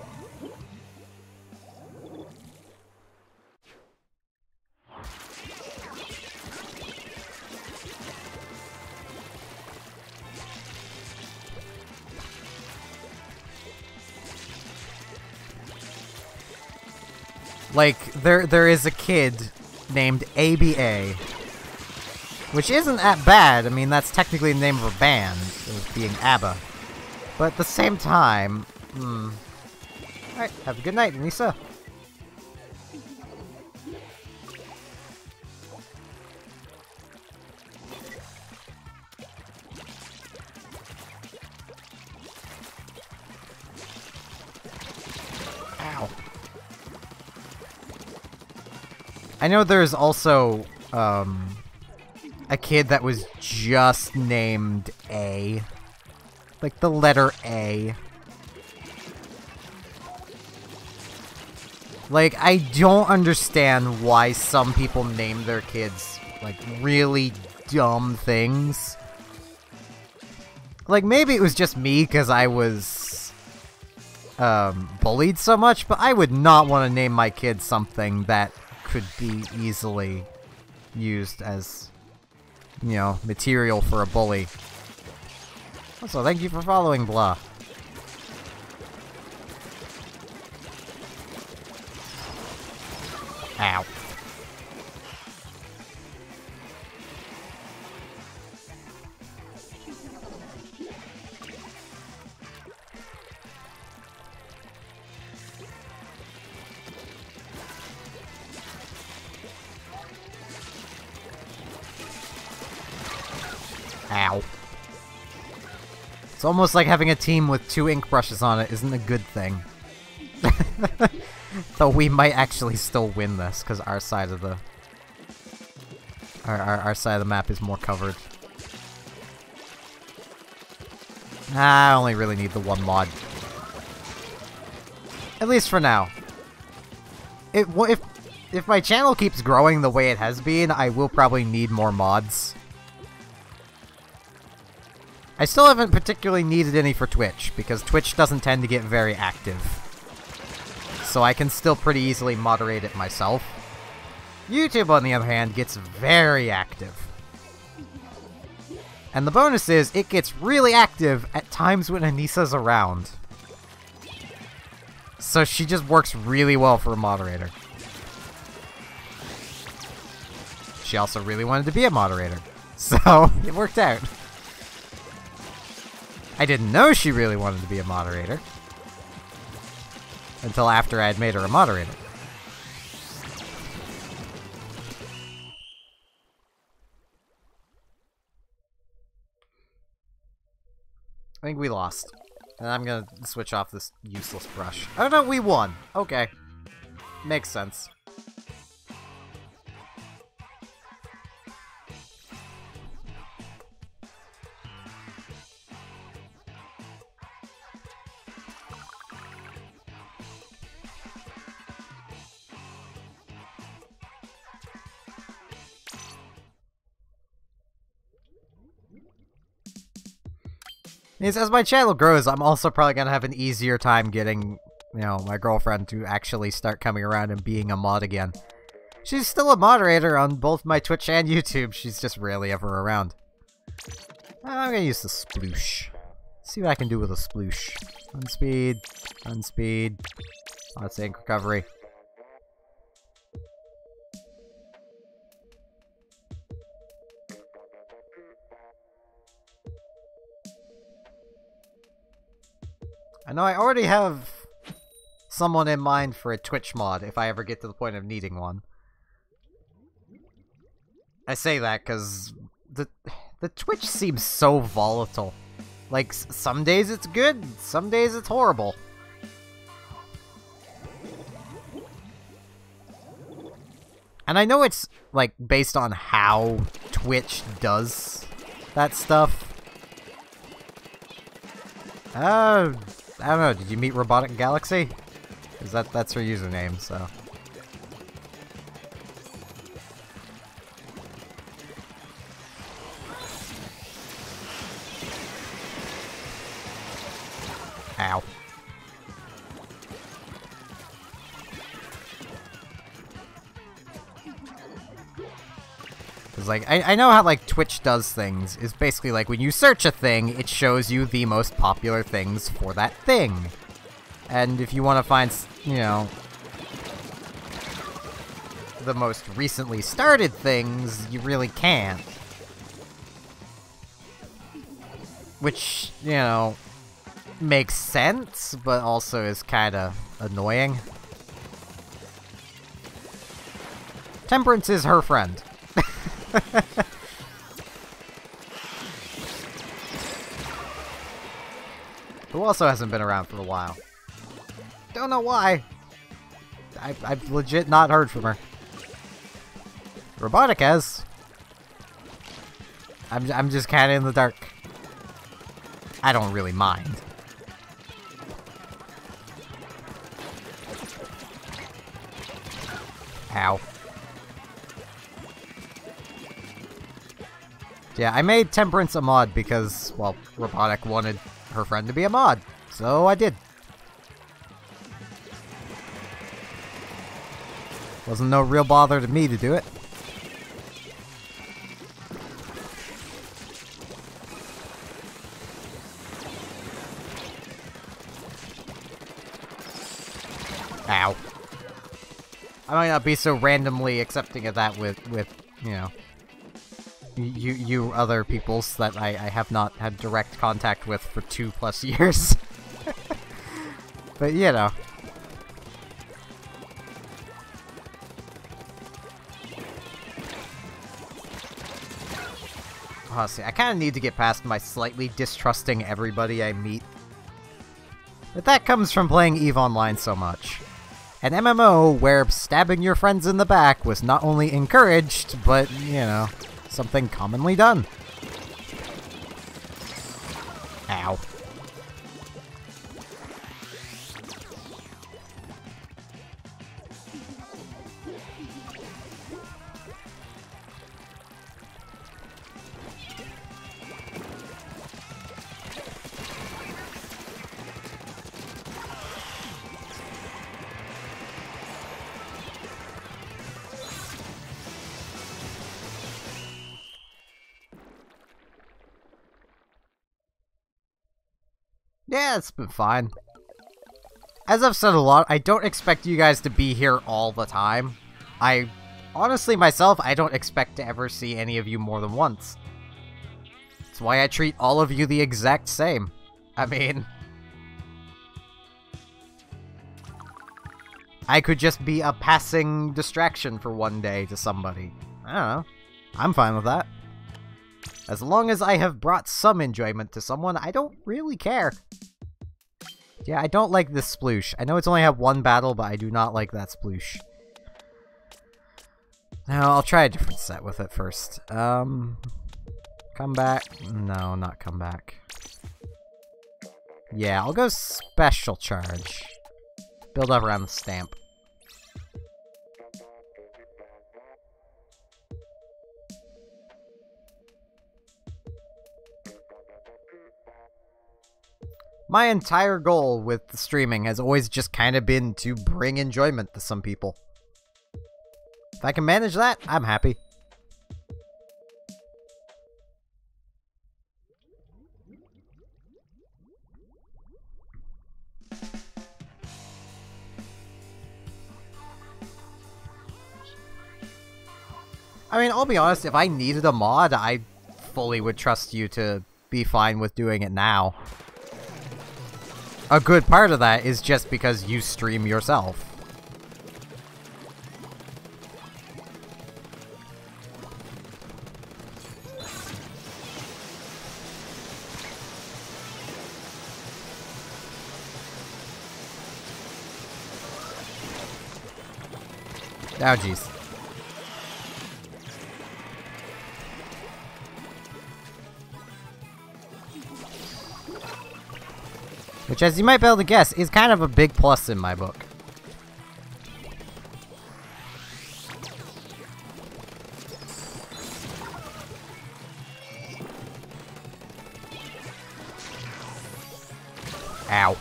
S1: Like, there is a kid named ABA, which isn't that bad. I mean, that's technically the name of a band, it being ABBA. But at the same time, Alright, have a good night, Anissa. Ow. I know there's also, a kid that was just named A. Like the letter A. Like, I don't understand why some people name their kids, like, really dumb things. Like, maybe it was just me because I was, bullied so much, but I would not want to name my kid something that could be easily used as, you know, material for a bully. Also, thank you for following, blah. Ow. Ow. It's almost like having a team with 2 ink brushes on it isn't a good thing. Though we might actually still win this, because our side of the... Our side of the map is more covered. I only really need the one mod. At least for now. If my channel keeps growing the way it has been, I will probably need more mods. I still haven't particularly needed any for Twitch, because Twitch doesn't tend to get very active. So I can still pretty easily moderate it myself. YouTube, on the other hand, gets very active. And the bonus is, it gets really active at times when Anissa's around. So she just works really well for a moderator. She also really wanted to be a moderator. So, it worked out. I didn't know she really wanted to be a moderator. Until after I had made her a moderator. I think we lost. And I'm gonna switch off this useless brush. Oh no, we won! Okay. Makes sense. As my channel grows, I'm also probably gonna have an easier time getting, you know, my girlfriend to actually start coming around and being a mod again. She's still a moderator on both my Twitch and YouTube, she's just rarely ever around. I'm gonna use the sploosh. See what I can do with a sploosh. Unspeed, unspeed, let's ink recovery. I know I already have someone in mind for a Twitch mod if I ever get to the point of needing one. I say that because the Twitch seems so volatile. Like, some days it's good, some days it's horrible. And I know it's, like, based on how Twitch does that stuff. I don't know, did you meet Robotic Galaxy? Because that's her username, so... Ow. Because, like, I know how, like, Twitch does things. Is basically, like, when you search a thing, it shows you the most popular things for that thing. And if you want to find, you know, the most recently started things, you really can't. Which, you know, makes sense, but also is kind of annoying. Temperance is her friend. Who also hasn't been around for a while. Don't know why. I've legit not heard from her. Robotic has. I'm just kind of in the dark. I don't really mind. Ow. Yeah, I made Temperance a mod because, well, Robotic wanted her friend to be a mod, so I did. Wasn't no real bother to me to do it. Ow. I might not be so randomly accepting of that with you know, you other peoples that I have not had direct contact with for 2+ years. But, you know. Honestly, I kind of need to get past my slightly distrusting everybody I meet. But that comes from playing EVE Online so much. An MMO where stabbing your friends in the back was not only encouraged, but, you know, something commonly done. Ow. Yeah, it's been fine. As I've said a lot, I don't expect you guys to be here all the time. Honestly, myself, I don't expect to ever see any of you more than once. That's why I treat all of you the exact same. I mean, I could just be a passing distraction for one day to somebody. I don't know. I'm fine with that. As long as I have brought some enjoyment to someone, I don't really care. Yeah, I don't like this sploosh. I know it's only had one battle, but I do not like that sploosh. Now, I'll try a different set with it first. Come back. No, not come back. Yeah, I'll go special charge. Build up around the stamp. My entire goal with the streaming has always just kind of been to bring enjoyment to some people. If I can manage that, I'm happy. I mean, I'll be honest, if I needed a mod, I fully would trust you to be fine with doing it now. A good part of that is just because you stream yourself. Oh, jeez. Which, as you might be able to guess, is kind of a big plus in my book. Ow.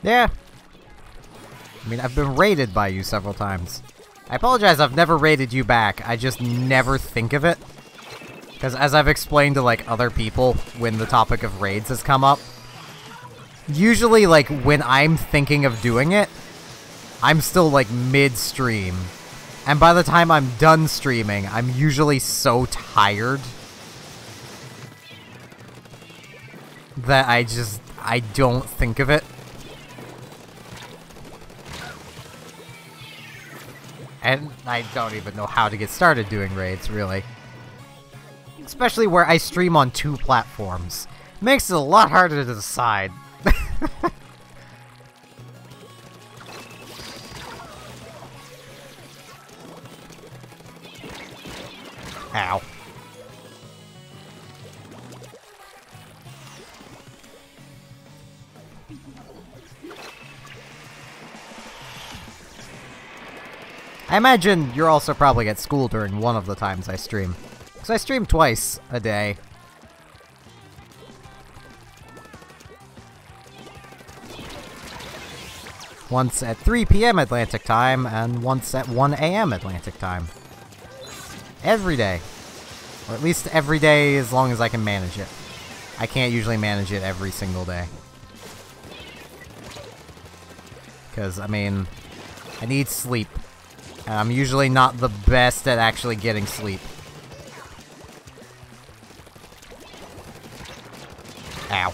S1: Yeah. I mean, I've been raided by you several times. I apologize, I've never raided you back. I just never think of it. Because as I've explained to, like, other people when the topic of raids has come up, usually, like, when I'm thinking of doing it, I'm still, like, mid-stream. And by the time I'm done streaming, I'm usually so tired that I don't think of it. And I don't even know how to get started doing raids, really. Especially where I stream on 2 platforms. Makes it a lot harder to decide. Ow. I imagine you're also probably at school during one of the times I stream. Because I stream twice a day. Once at 3 PM Atlantic time, and once at 1 AM Atlantic time. Every day. Or at least every day as long as I can manage it. I can't usually manage it every single day. Because, I mean, I need sleep. And I'm usually not the best at actually getting sleep. Ow.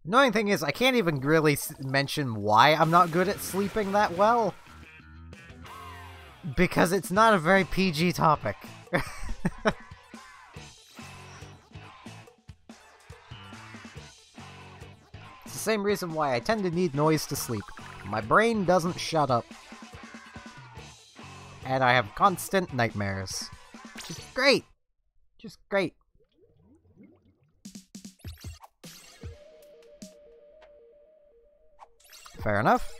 S1: Annoying thing is, I can't even really mention why I'm not good at sleeping that well. Because it's not a very PG topic. It's the same reason why I tend to need noise to sleep. My brain doesn't shut up. And I have constant nightmares. Which is great! Just great. Fair enough.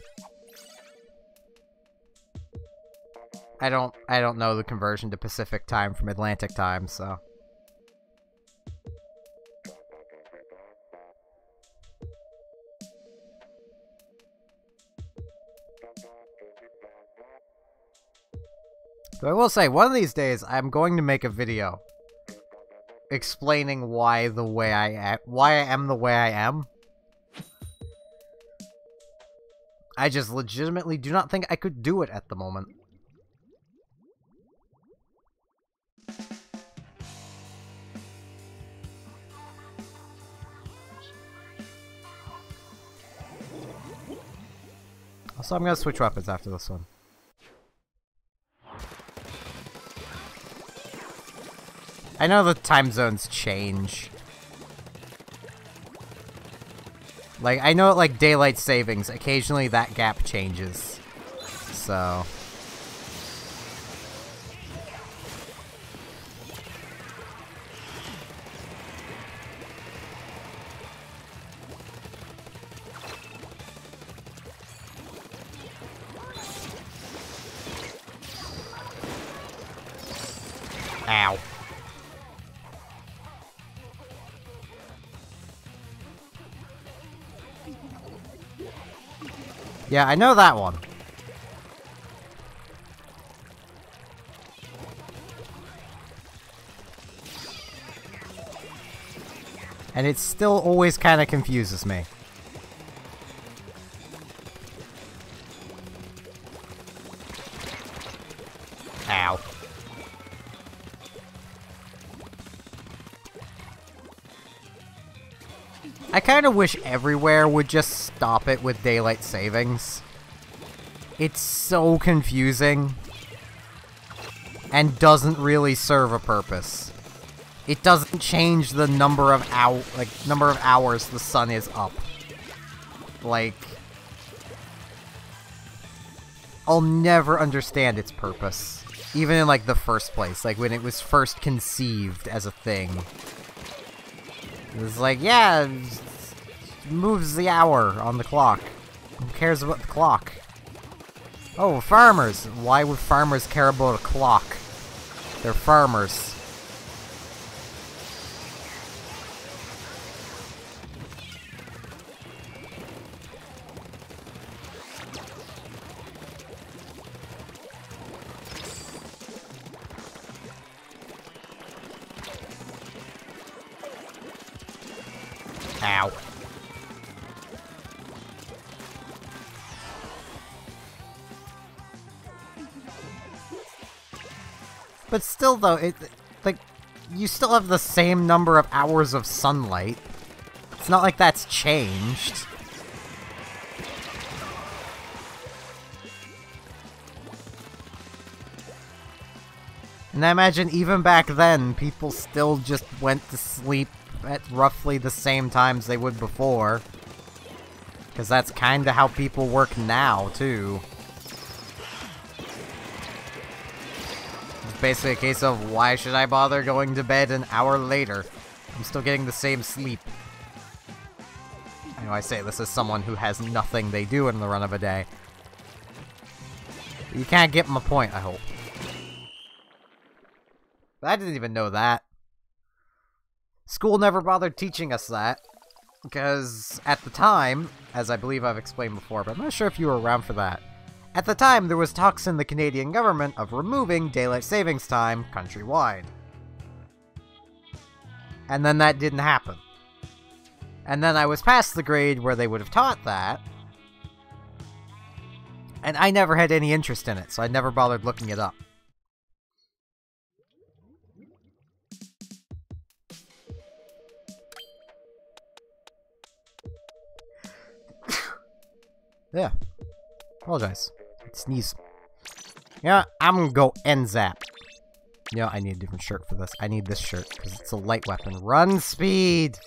S1: I don't know the conversion to Pacific time from Atlantic time, so. So I will say, one of these days, I'm going to make a video explaining why I am the way I am. I just legitimately do not think I could do it at the moment. Also, I'm gonna switch weapons after this one. I know the time zones change. Like, I know like daylight savings, occasionally that gap changes. So... Ow. Yeah, I know that one. And it still always kind of confuses me. Ow. I kind of wish everywhere would just stop it with daylight savings. It's so confusing. And doesn't really serve a purpose. It doesn't change the number of hours the sun is up. Like, I'll never understand its purpose. Even in like the first place, like when it was first conceived as a thing. It was like, yeah, it moves the hour on the clock. Who cares about the clock? Oh, farmers! Why would farmers care about a clock? They're farmers. Ow. But still, though, like, you still have the same number of hours of sunlight. It's not like that's changed. And I imagine even back then, people still just went to sleep at roughly the same times they would before. Because that's kinda how people work now, too. It's basically a case of, why should I bother going to bed an hour later? I'm still getting the same sleep. I know I say this as someone who has nothing they do in the run of a day. But you can't get my point, I hope. But I didn't even know that. School never bothered teaching us that, because at the time, as I believe I've explained before, but I'm not sure if you were around for that, at the time there was talks in the Canadian government of removing daylight savings time countrywide. And then that didn't happen. And then I was past the grade where they would have taught that, and I never had any interest in it, so I never bothered looking it up. Yeah. Apologize. Sneeze. Yeah, I'm gonna go end zap. You know, I need a different shirt for this. I need this shirt, because it's a light weapon. Run speed!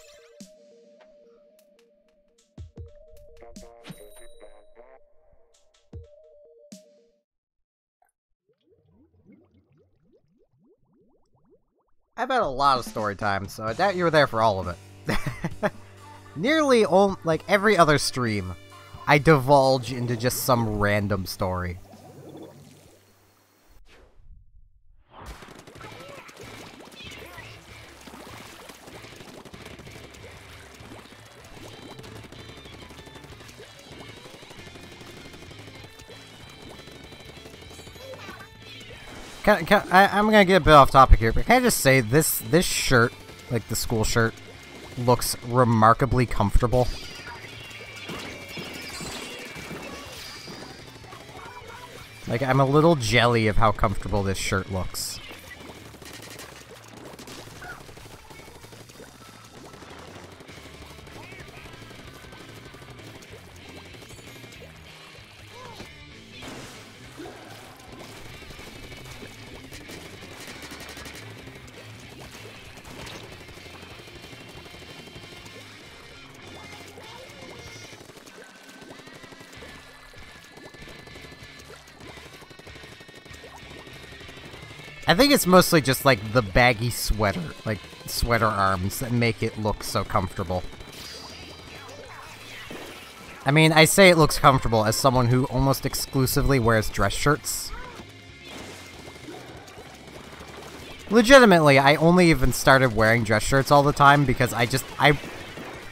S1: I've had a lot of story time, so I doubt you were there for all of it. Nearly all, like every other stream, I divulge into just some random story. I'm gonna get a bit off topic here, but can I just say this shirt, like the school shirt, looks remarkably comfortable. Like, I'm a little jelly of how comfortable this shirt looks. I think it's mostly just, like, the baggy sweater, like, sweater arms that make it look so comfortable. I mean, I say it looks comfortable as someone who almost exclusively wears dress shirts. Legitimately, I only even started wearing dress shirts all the time because I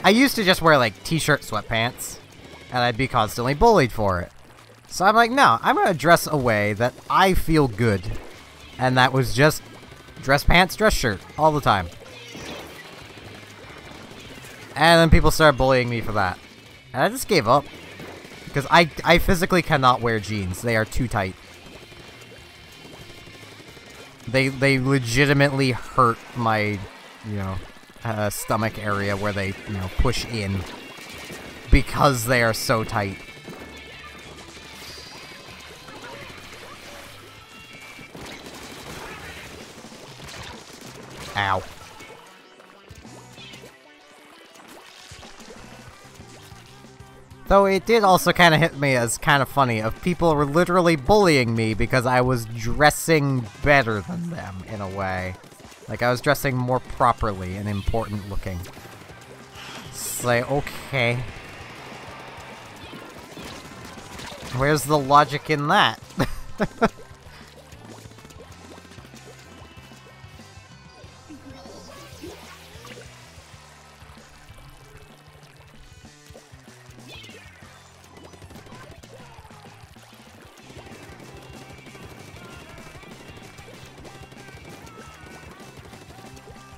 S1: used to just wear, like, t-shirt sweatpants, and I'd be constantly bullied for it. So I'm like, no, I'm gonna dress a way that I feel good. And that was just dress pants, dress shirt, all the time. And then people started bullying me for that. And I just gave up. Because I physically cannot wear jeans. They are too tight. They legitimately hurt my, you know, stomach area where they, you know, push in. Because they are so tight. Ow. Though it did also kind of hit me as kind of funny, of people were literally bullying me because I was dressing better than them, in a way. Like, I was dressing more properly and important looking. It's like, okay. Where's the logic in that?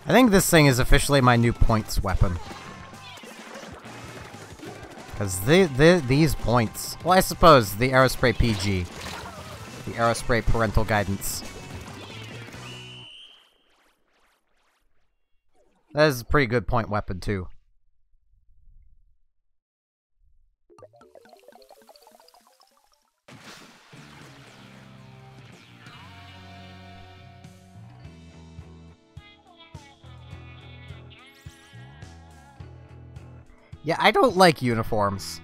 S1: I think this thing is officially my new points weapon. Because these points... Well, I suppose the Aerospray PG. The Aerospray parental guidance. That is a pretty good point weapon, too. Yeah, I don't like uniforms.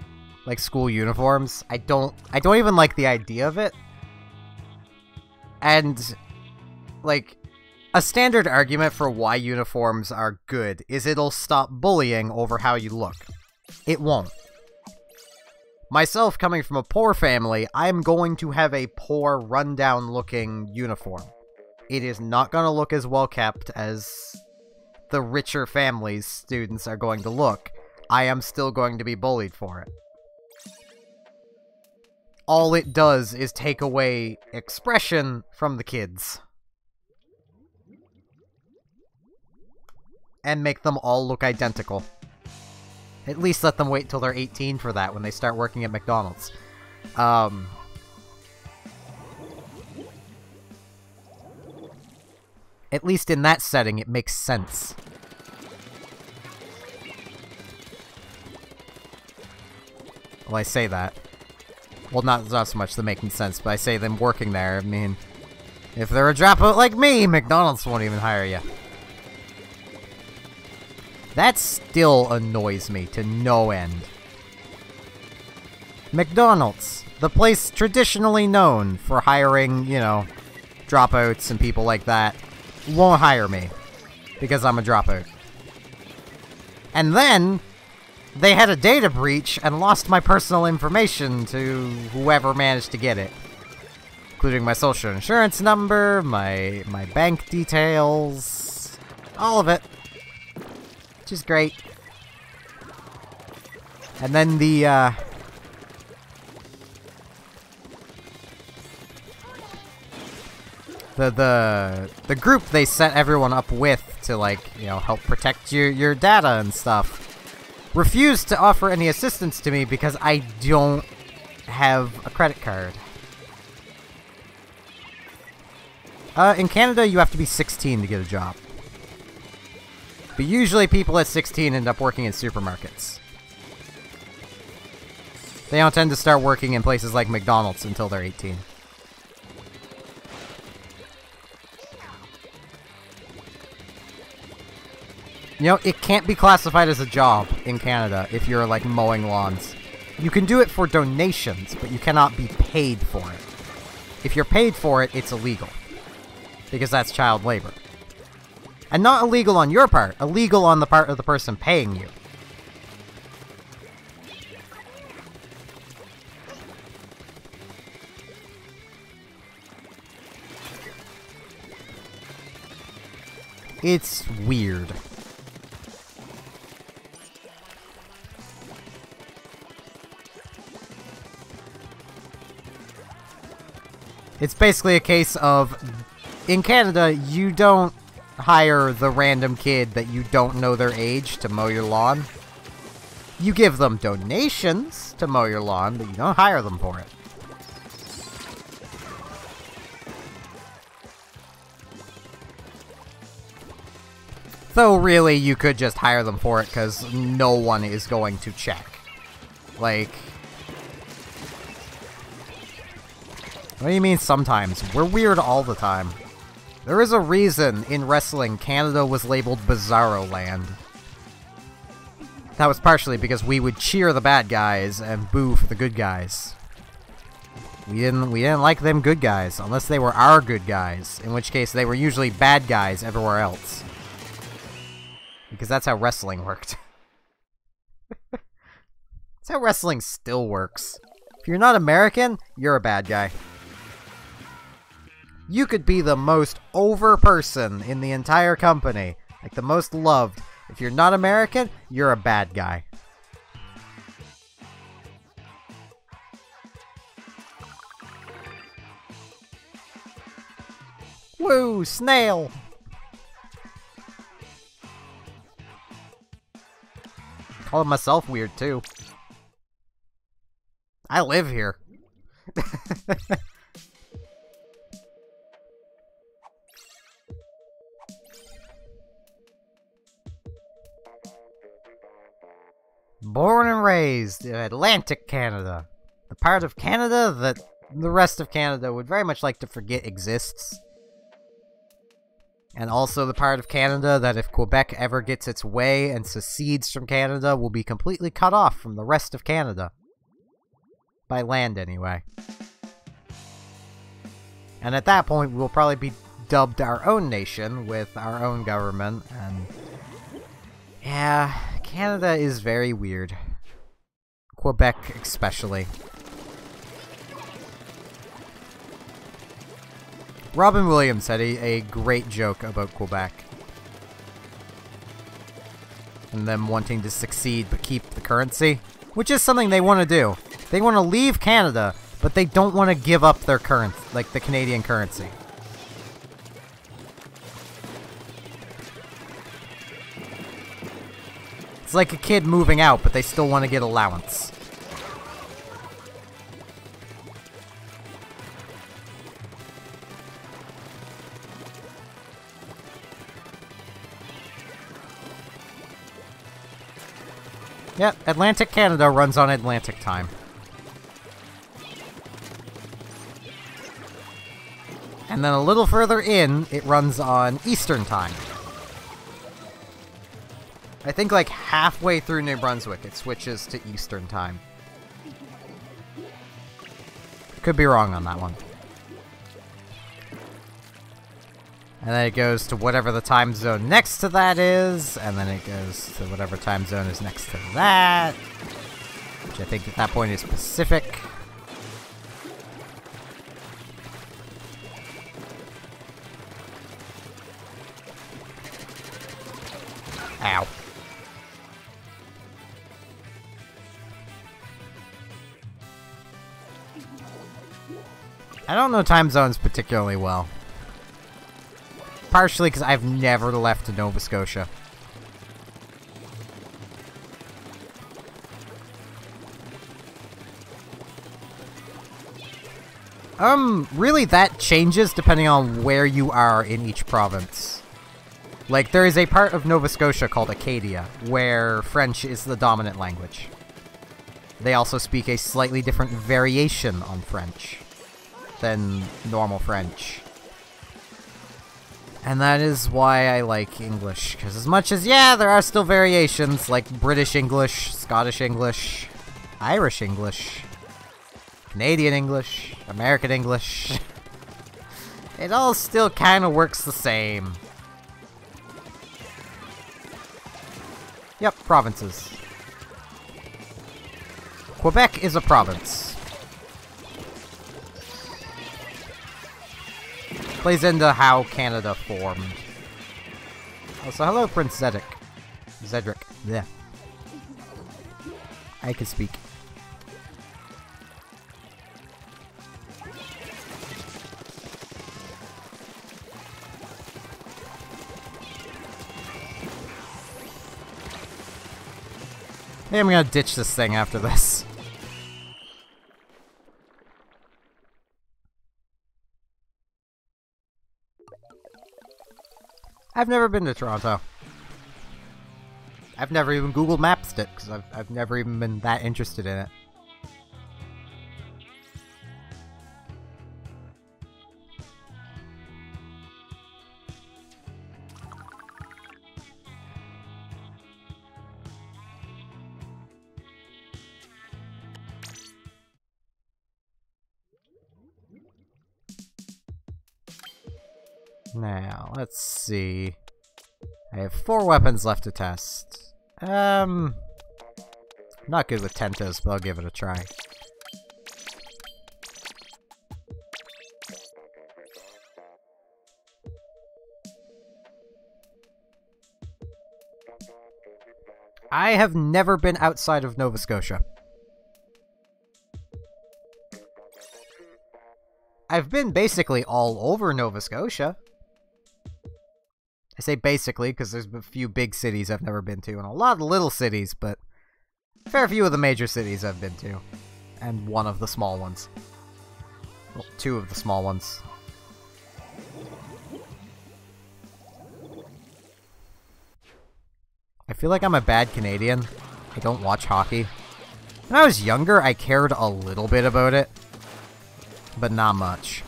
S1: Like school uniforms. I don't even like the idea of it. And like a standard argument for why uniforms are good is it'll stop bullying over how you look. It won't. Myself, coming from a poor family, I'm going to have a poor, rundown looking uniform. It is not going to look as well kept as the richer families' students are going to look. I am still going to be bullied for it. All it does is take away expression from the kids. And make them all look identical. At least let them wait till they're 18 for that when they start working at McDonald's. At least in that setting, it makes sense. Well, I say that. Well, not so much the making sense, but I say them working there. I mean, if they're a dropout like me, McDonald's won't even hire you. That still annoys me to no end. McDonald's, the place traditionally known for hiring, you know, dropouts and people like that, won't hire me because I'm a dropout. And then they had a data breach and lost my personal information to whoever managed to get it, including my social insurance number, my bank details, all of it, which is great. And then the group they set everyone up with to, like, you know, help protect your data and stuff refused to offer any assistance to me because I don't have a credit card. In Canada, you have to be 16 to get a job. But usually people at 16 end up working in supermarkets. They don't tend to start working in places like McDonald's until they're 18. You know, it can't be classified as a job in Canada if you're, like, mowing lawns. You can do it for donations, but you cannot be paid for it. If you're paid for it, it's illegal. Because that's child labor. And not illegal on your part, illegal on the part of the person paying you. It's weird. It's basically a case of, in Canada, you don't hire the random kid that you don't know their age to mow your lawn. You give them donations to mow your lawn, but you don't hire them for it. Though, really, you could just hire them for it, because no one is going to check. Like... What do you mean sometimes? We're weird all the time. There is a reason in wrestling Canada was labeled Bizarro Land. That was partially because we would cheer the bad guys and boo for the good guys. We didn't like them good guys, unless they were our good guys, in which case they were usually bad guys everywhere else. Because that's how wrestling worked. That's how wrestling still works. If you're not American, you're a bad guy. You could be the most over person in the entire company, like the most loved. If you're not American, you're a bad guy. Woo, snail! Calling myself weird too. I live here. Born and raised in Atlantic Canada. The part of Canada that the rest of Canada would very much like to forget exists. And also the part of Canada that if Quebec ever gets its way and secedes from Canada will be completely cut off from the rest of Canada. By land, anyway. And at that point, we will probably be dubbed our own nation with our own government, and... yeah, Canada is very weird. Quebec especially. Robin Williams had a great joke about Quebec. And them wanting to succeed but keep the currency. Which is something they want to do. They want to leave Canada, but they don't want to give up their currency, like the Canadian currency. It's like a kid moving out, but they still want to get allowance. Yep, Atlantic Canada runs on Atlantic time. And then a little further in, it runs on Eastern Time. I think like halfway through New Brunswick, it switches to Eastern Time. Could be wrong on that one. And then it goes to whatever the time zone next to that is, and then it goes to whatever time zone is next to that, which I think at that point is Pacific. Ow. I don't know time zones particularly well. Partially because I've never left Nova Scotia. Really that changes depending on where you are in each province. Like, there is a part of Nova Scotia called Acadia, where French is the dominant language. They also speak a slightly different variation on French than normal French. And that is why I like English, because as much as, yeah, there are still variations, like British English, Scottish English, Irish English, Canadian English, American English, it all still kind of works the same. Yep, provinces. Quebec is a province. Plays into how Canada formed. Also, hello, Prince Zedric. Zedric. Yeah. I can speak. Hey, I'm gonna ditch this thing after this. I've never been to Toronto. I've never even Google Mapped it, because I've never even been that interested in it. Now, let's see. I have 4 weapons left to test. Not good with Tentos, but I'll give it a try. I have never been outside of Nova Scotia. I've been basically all over Nova Scotia. I say basically because there's a few big cities I've never been to, and a lot of little cities, but a fair few of the major cities I've been to. And one of the small ones. Well, 2 of the small ones. I feel like I'm a bad Canadian. I don't watch hockey. When I was younger, I cared a little bit about it, but not much.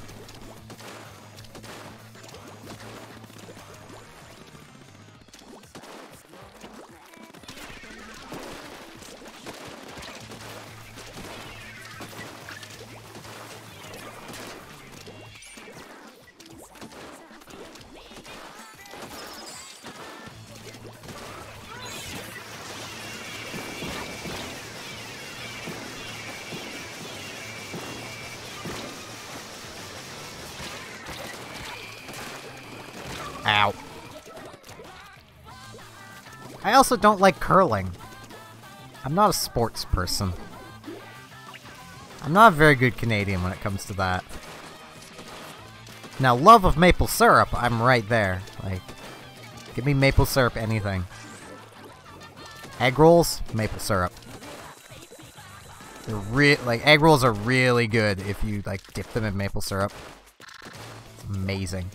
S1: Ow. I also don't like curling. I'm not a sports person. I'm not a very good Canadian when it comes to that. Now, love of maple syrup, I'm right there. Like, give me maple syrup anything. Egg rolls, maple syrup. They're egg rolls are really good if you like dip them in maple syrup. It's amazing.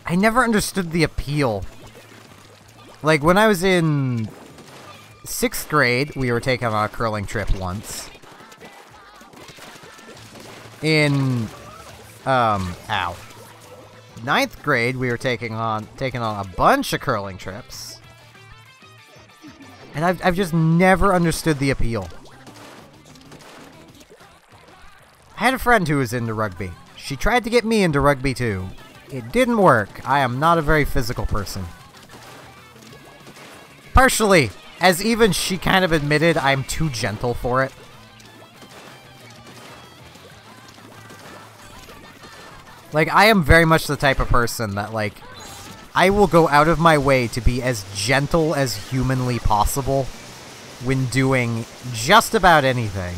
S1: I never understood the appeal. Like, when I was in 6th grade, we were taken on a curling trip once. in, ow. 9th grade, we were taking on a bunch of curling trips. And I've just never understood the appeal. I had a friend who was into rugby. She tried to get me into rugby too. It didn't work. I am not a very physical person. Partially, as even she kind of admitted, I'm too gentle for it. Like, I am very much the type of person that, like, I will go out of my way to be as gentle as humanly possible when doing just about anything.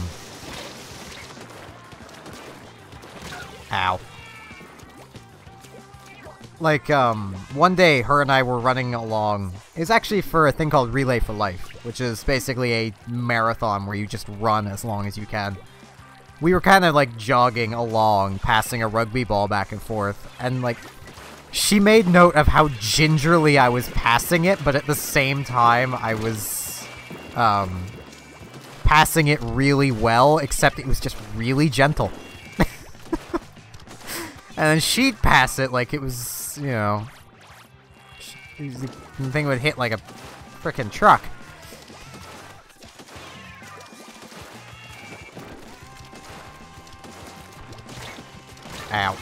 S1: Ow. Like, one day, her and I were running along. It's actually for a thing called Relay for Life, which is basically a marathon where you just run as long as you can. We were kind of, like, jogging along, passing a rugby ball back and forth, and, like, she made note of how gingerly I was passing it, but at the same time, I was, passing it really well, except it was just really gentle. And then she'd pass it like it was, you know, the thing would hit like a frickin' truck. Ow.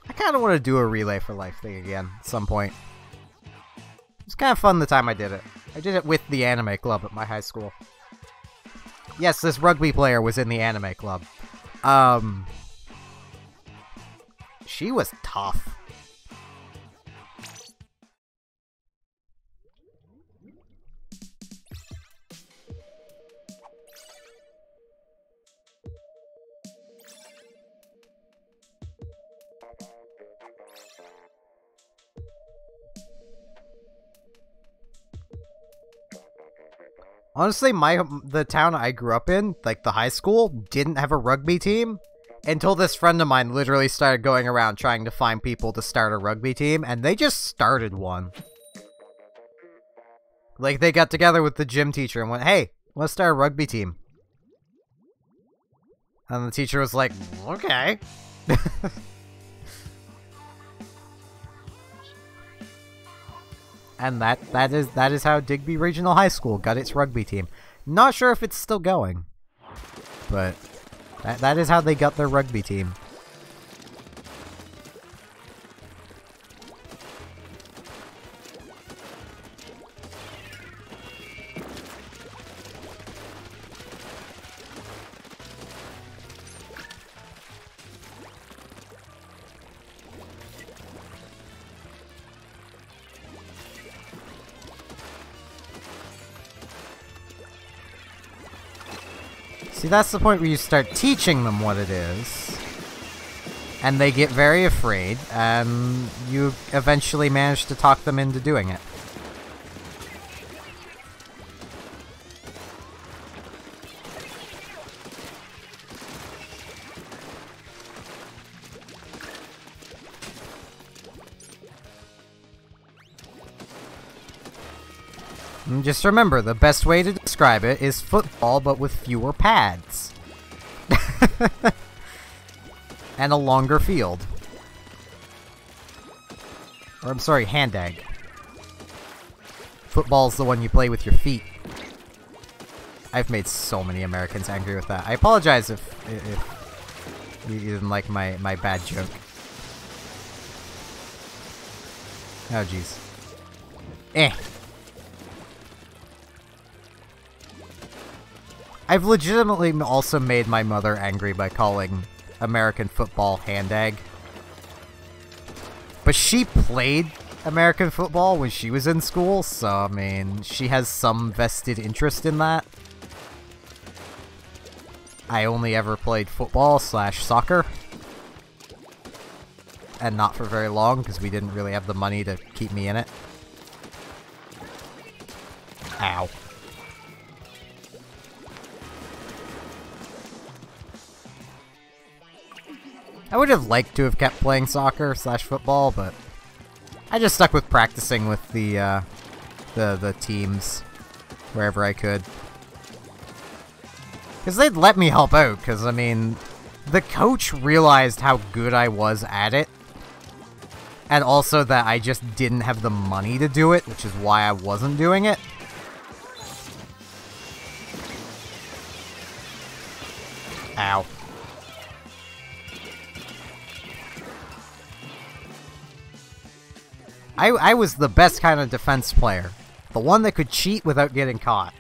S1: I kind of want to do a Relay for Life thing again at some point. It was kind of fun the time I did it. I did it with the anime club at my high school. Yes, this rugby player was in the anime club. She was tough. Honestly, the town I grew up in, like the high school, didn't have a rugby team until this friend of mine literally started going around trying to find people to start a rugby team, and they just started one. Like, they got together with the gym teacher and went, "Hey, let's start a rugby team." And the teacher was like, "Okay." And that is how Digby Regional High School got its rugby team. Not sure if it's still going, but that is how they got their rugby team. See, that's the point where you start teaching them what it is, and they get very afraid, and you eventually manage to talk them into doing it. And just remember, the best way to describe it is football, but with fewer pads. And a longer field. Or, I'm sorry, hand egg. Football's the one you play with your feet. I've made so many Americans angry with that. I apologize if you didn't like my bad joke. Oh, jeez. I've legitimately also made my mother angry by calling American football hand egg. But she played American football when she was in school, so, I mean, she has some vested interest in that. I only ever played football/soccer. And not for very long, because we didn't really have the money to keep me in it. Ow. I would have liked to have kept playing soccer / football, but I just stuck with practicing with the teams wherever I could. Because they'd let me help out, because, I mean, the coach realized how good I was at it. And also that I just didn't have the money to do it, which is why I wasn't doing it. Ow. I was the best kind of defense player. The one that could cheat without getting caught.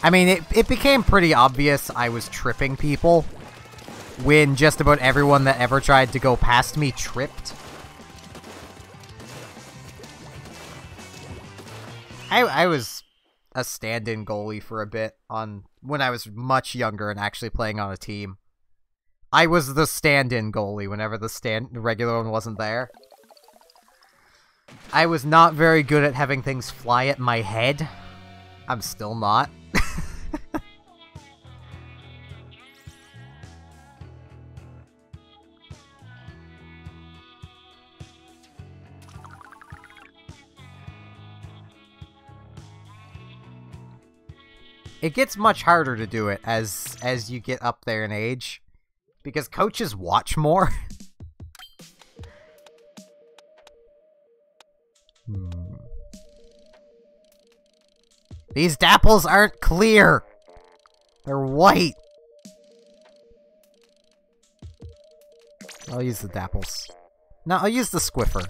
S1: I mean, it became pretty obvious I was tripping people when just about everyone that ever tried to go past me tripped. I was a stand-in goalie for a bit when I was much younger and actually playing on a team. I was the stand-in goalie whenever the regular one wasn't there. I was not very good at having things fly at my head. I'm still not. It gets much harder to do it as you get up there in age, because coaches watch more. These dapples aren't clear. They're white. I'll use the dapples. No, I'll use the squiffer.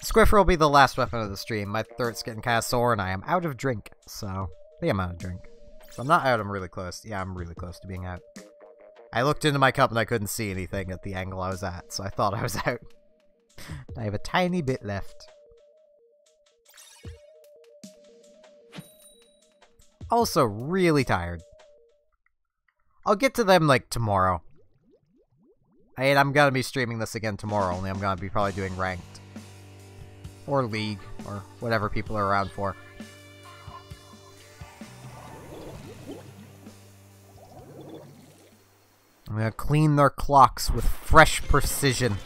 S1: Squiffer will be the last weapon of the stream. My throat's getting kind of sore and I am out of drink, so... I think I'm out of drink. So I'm not out, I'm really close. Yeah, I'm really close to being out. I looked into my cup and I couldn't see anything at the angle I was at, so I thought I was out. I have a tiny bit left. Also, really tired. I'll get to them, like, tomorrow. I'm gonna be streaming this again tomorrow, only I'm gonna be probably doing ranked. Or league, or whatever people are around for. I'm gonna clean their clocks with fresh precision.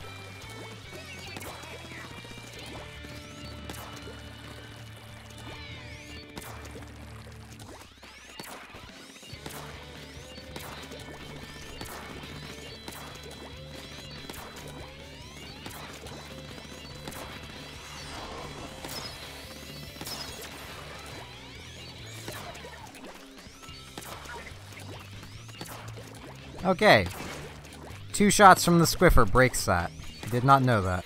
S1: Okay. 2 shots from the squiffer breaks that. I did not know that.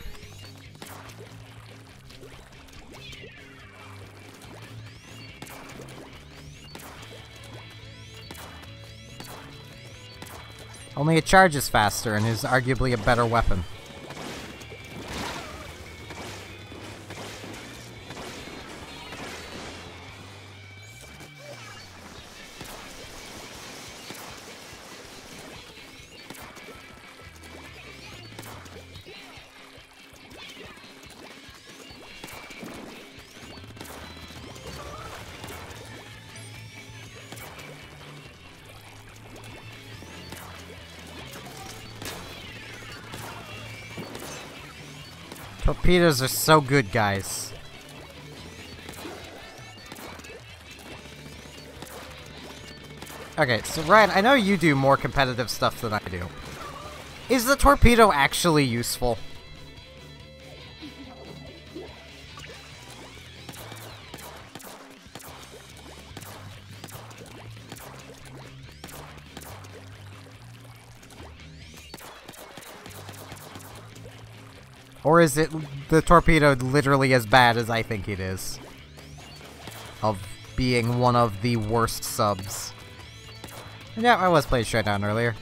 S1: Only it charges faster and is arguably a better weapon. Torpedoes are so good, guys. Okay, so Ryan, I know you do more competitive stuff than I do. Is the torpedo actually useful? Or is it the torpedo literally as bad as I think it is? Of being one of the worst subs. Yeah, I was playing Showdown earlier.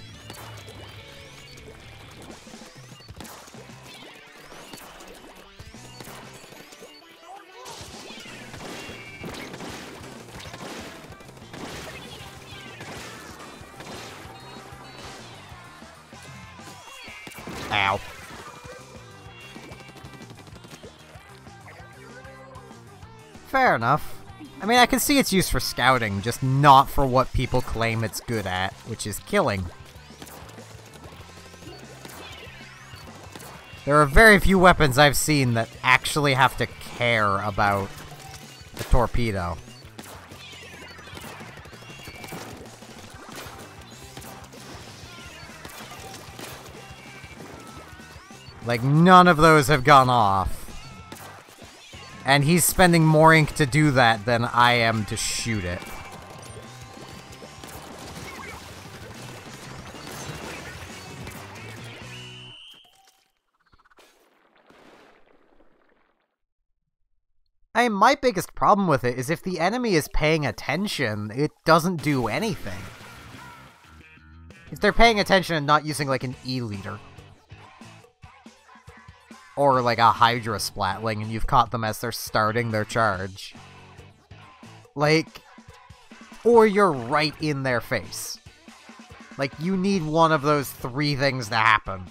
S1: Ow. Fair enough. I mean, I can see its use for scouting, just not for what people claim it's good at, which is killing. There are very few weapons I've seen that actually have to care about the torpedo. Like, none of those have gone off. And he's spending more ink to do that than I am to shoot it. My biggest problem with it is if the enemy is paying attention, it doesn't do anything. If they're paying attention and not using, like, an E-leader. Or, like, a Hydra Splatling, and you've caught them as they're starting their charge. Like, or you're right in their face. Like, you need one of those 3 things to happen.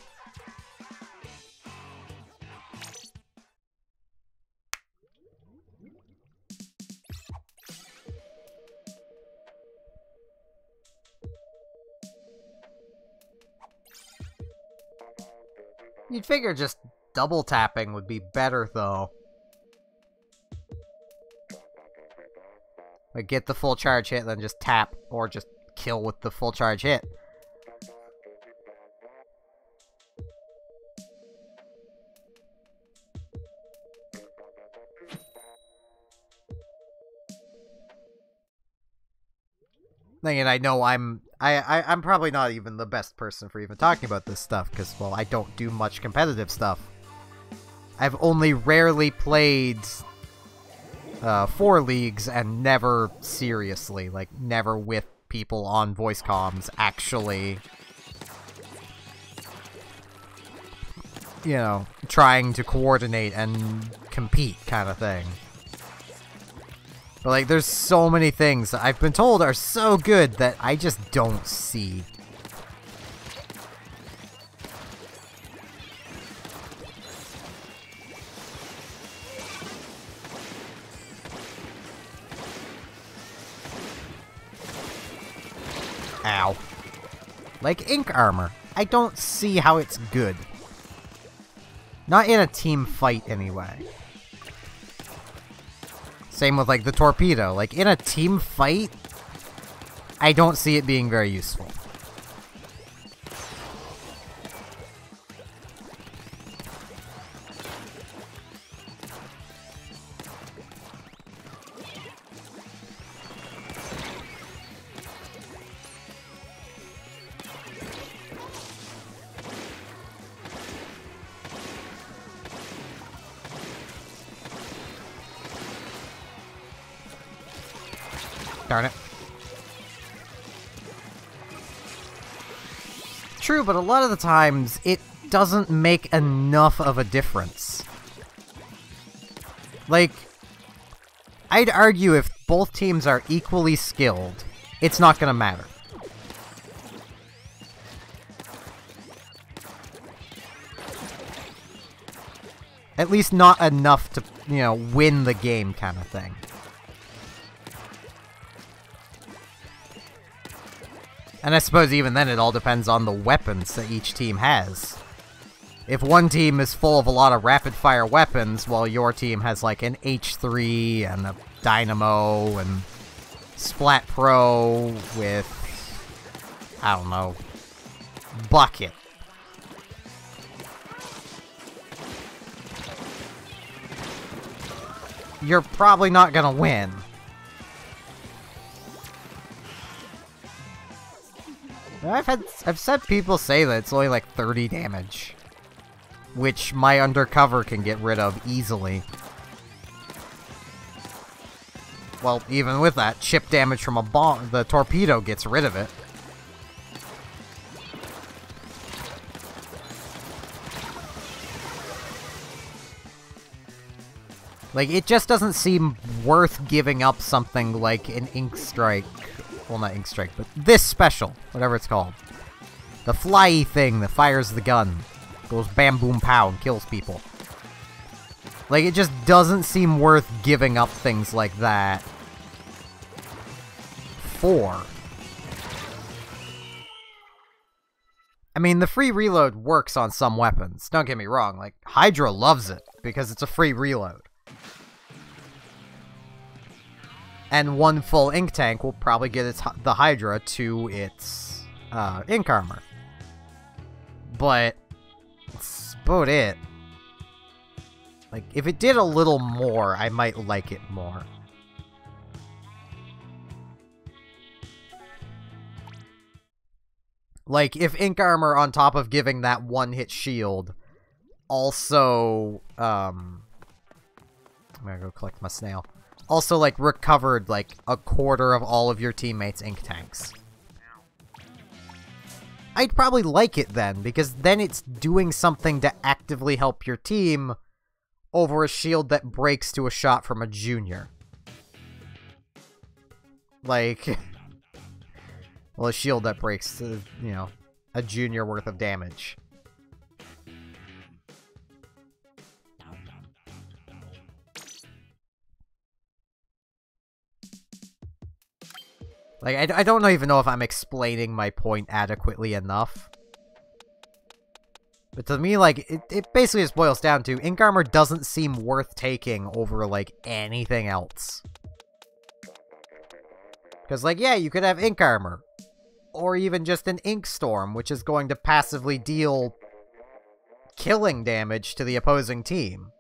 S1: You'd figure just double tapping would be better, though. Like, get the full charge hit, then just tap, or just kill with the full charge hit. Then I know I'm probably not even the best person for even talking about this stuff, because, well, I don't do much competitive stuff. I've only rarely played 4 leagues, and never seriously, like, never with people on voice comms, actually, you know, trying to coordinate and compete kind of thing. But, like, there's so many things that I've been told are so good that I just don't see. Ow. Like ink armor. I don't see how it's good. Not in a team fight, anyway. Same with, like, the torpedo. Like, in a team fight, I don't see it being very useful. Darn it. True, but a lot of the times, it doesn't make enough of a difference. Like, I'd argue if both teams are equally skilled, it's not gonna matter. At least not enough to, you know, win the game kind of thing. And I suppose even then it all depends on the weapons that each team has. If one team is full of a lot of rapid-fire weapons, while your team has like an H3 and a Dynamo and Splat Pro with, I don't know, Bucket. You're probably not gonna win. I've said people say that it's only like 30 damage, which my undercover can get rid of easily. Well, even with that, chip damage from a bomb, the torpedo gets rid of it. Like, it just doesn't seem worth giving up something like an Ink Strike. Well, not Ink Strike, but this special, whatever it's called. The fly thing that fires the gun. Goes bam boom pow and kills people. Like, it just doesn't seem worth giving up things like that 4. I mean, the free reload works on some weapons. Don't get me wrong. Like, Hydra loves it because it's a free reload. And one full ink tank will probably get the Hydra to its ink armor. But that's about it. Like, if it did a little more, I might like it more. Like, if ink armor on top of giving that one-hit shield also, I'm gonna go collect my snail. Also, like, recovered, like, a quarter of all of your teammates' ink tanks. I'd probably like it then, because then it's doing something to actively help your team over a shield that breaks to a shot from a junior. Like, well, a shield that breaks to, you know, a junior worth of damage. Like, I don't even know if I'm explaining my point adequately enough. But to me, like, it basically just boils down to ink armor doesn't seem worth taking over, like, anything else. Because, like, yeah, you could have ink armor. Or even just an ink storm, which is going to passively deal killing damage to the opposing team.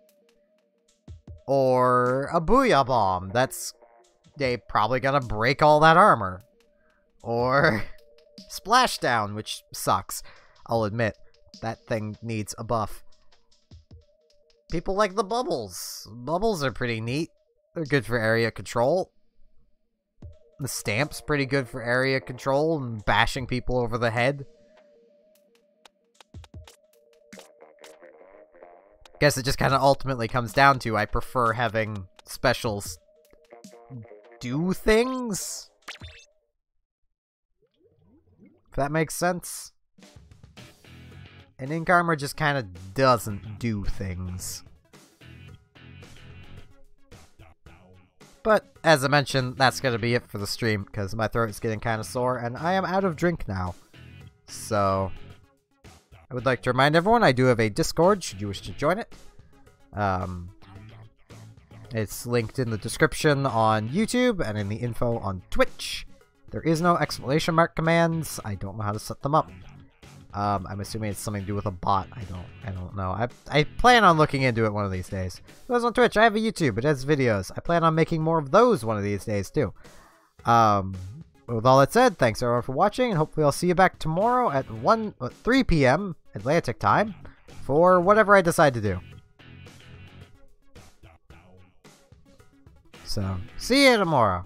S1: Or a booyah bomb that's probably gonna break all that armor. Or splashdown, which sucks. I'll admit, that thing needs a buff. People like the bubbles. Bubbles are pretty neat. They're good for area control. The stamp's pretty good for area control and bashing people over the head. Guess it just kind of ultimately comes down to I prefer having specials do things? If that makes sense. And ink armor just kind of doesn't do things. But, as I mentioned, that's going to be it for the stream, because my throat is getting kind of sore, and I am out of drink now. So, I would like to remind everyone I do have a Discord, should you wish to join it. It's linked in the description on YouTube, and in the info on Twitch. There is no exclamation mark commands, I don't know how to set them up. I'm assuming it's something to do with a bot. I don't know. I plan on looking into it one of these days. Those on Twitch, I have a YouTube. It has videos. I plan on making more of those one of these days too. With all that said, thanks everyone for watching, and hopefully I'll see you back tomorrow at 3 p.m. Atlantic time for whatever I decide to do. So, see you tomorrow.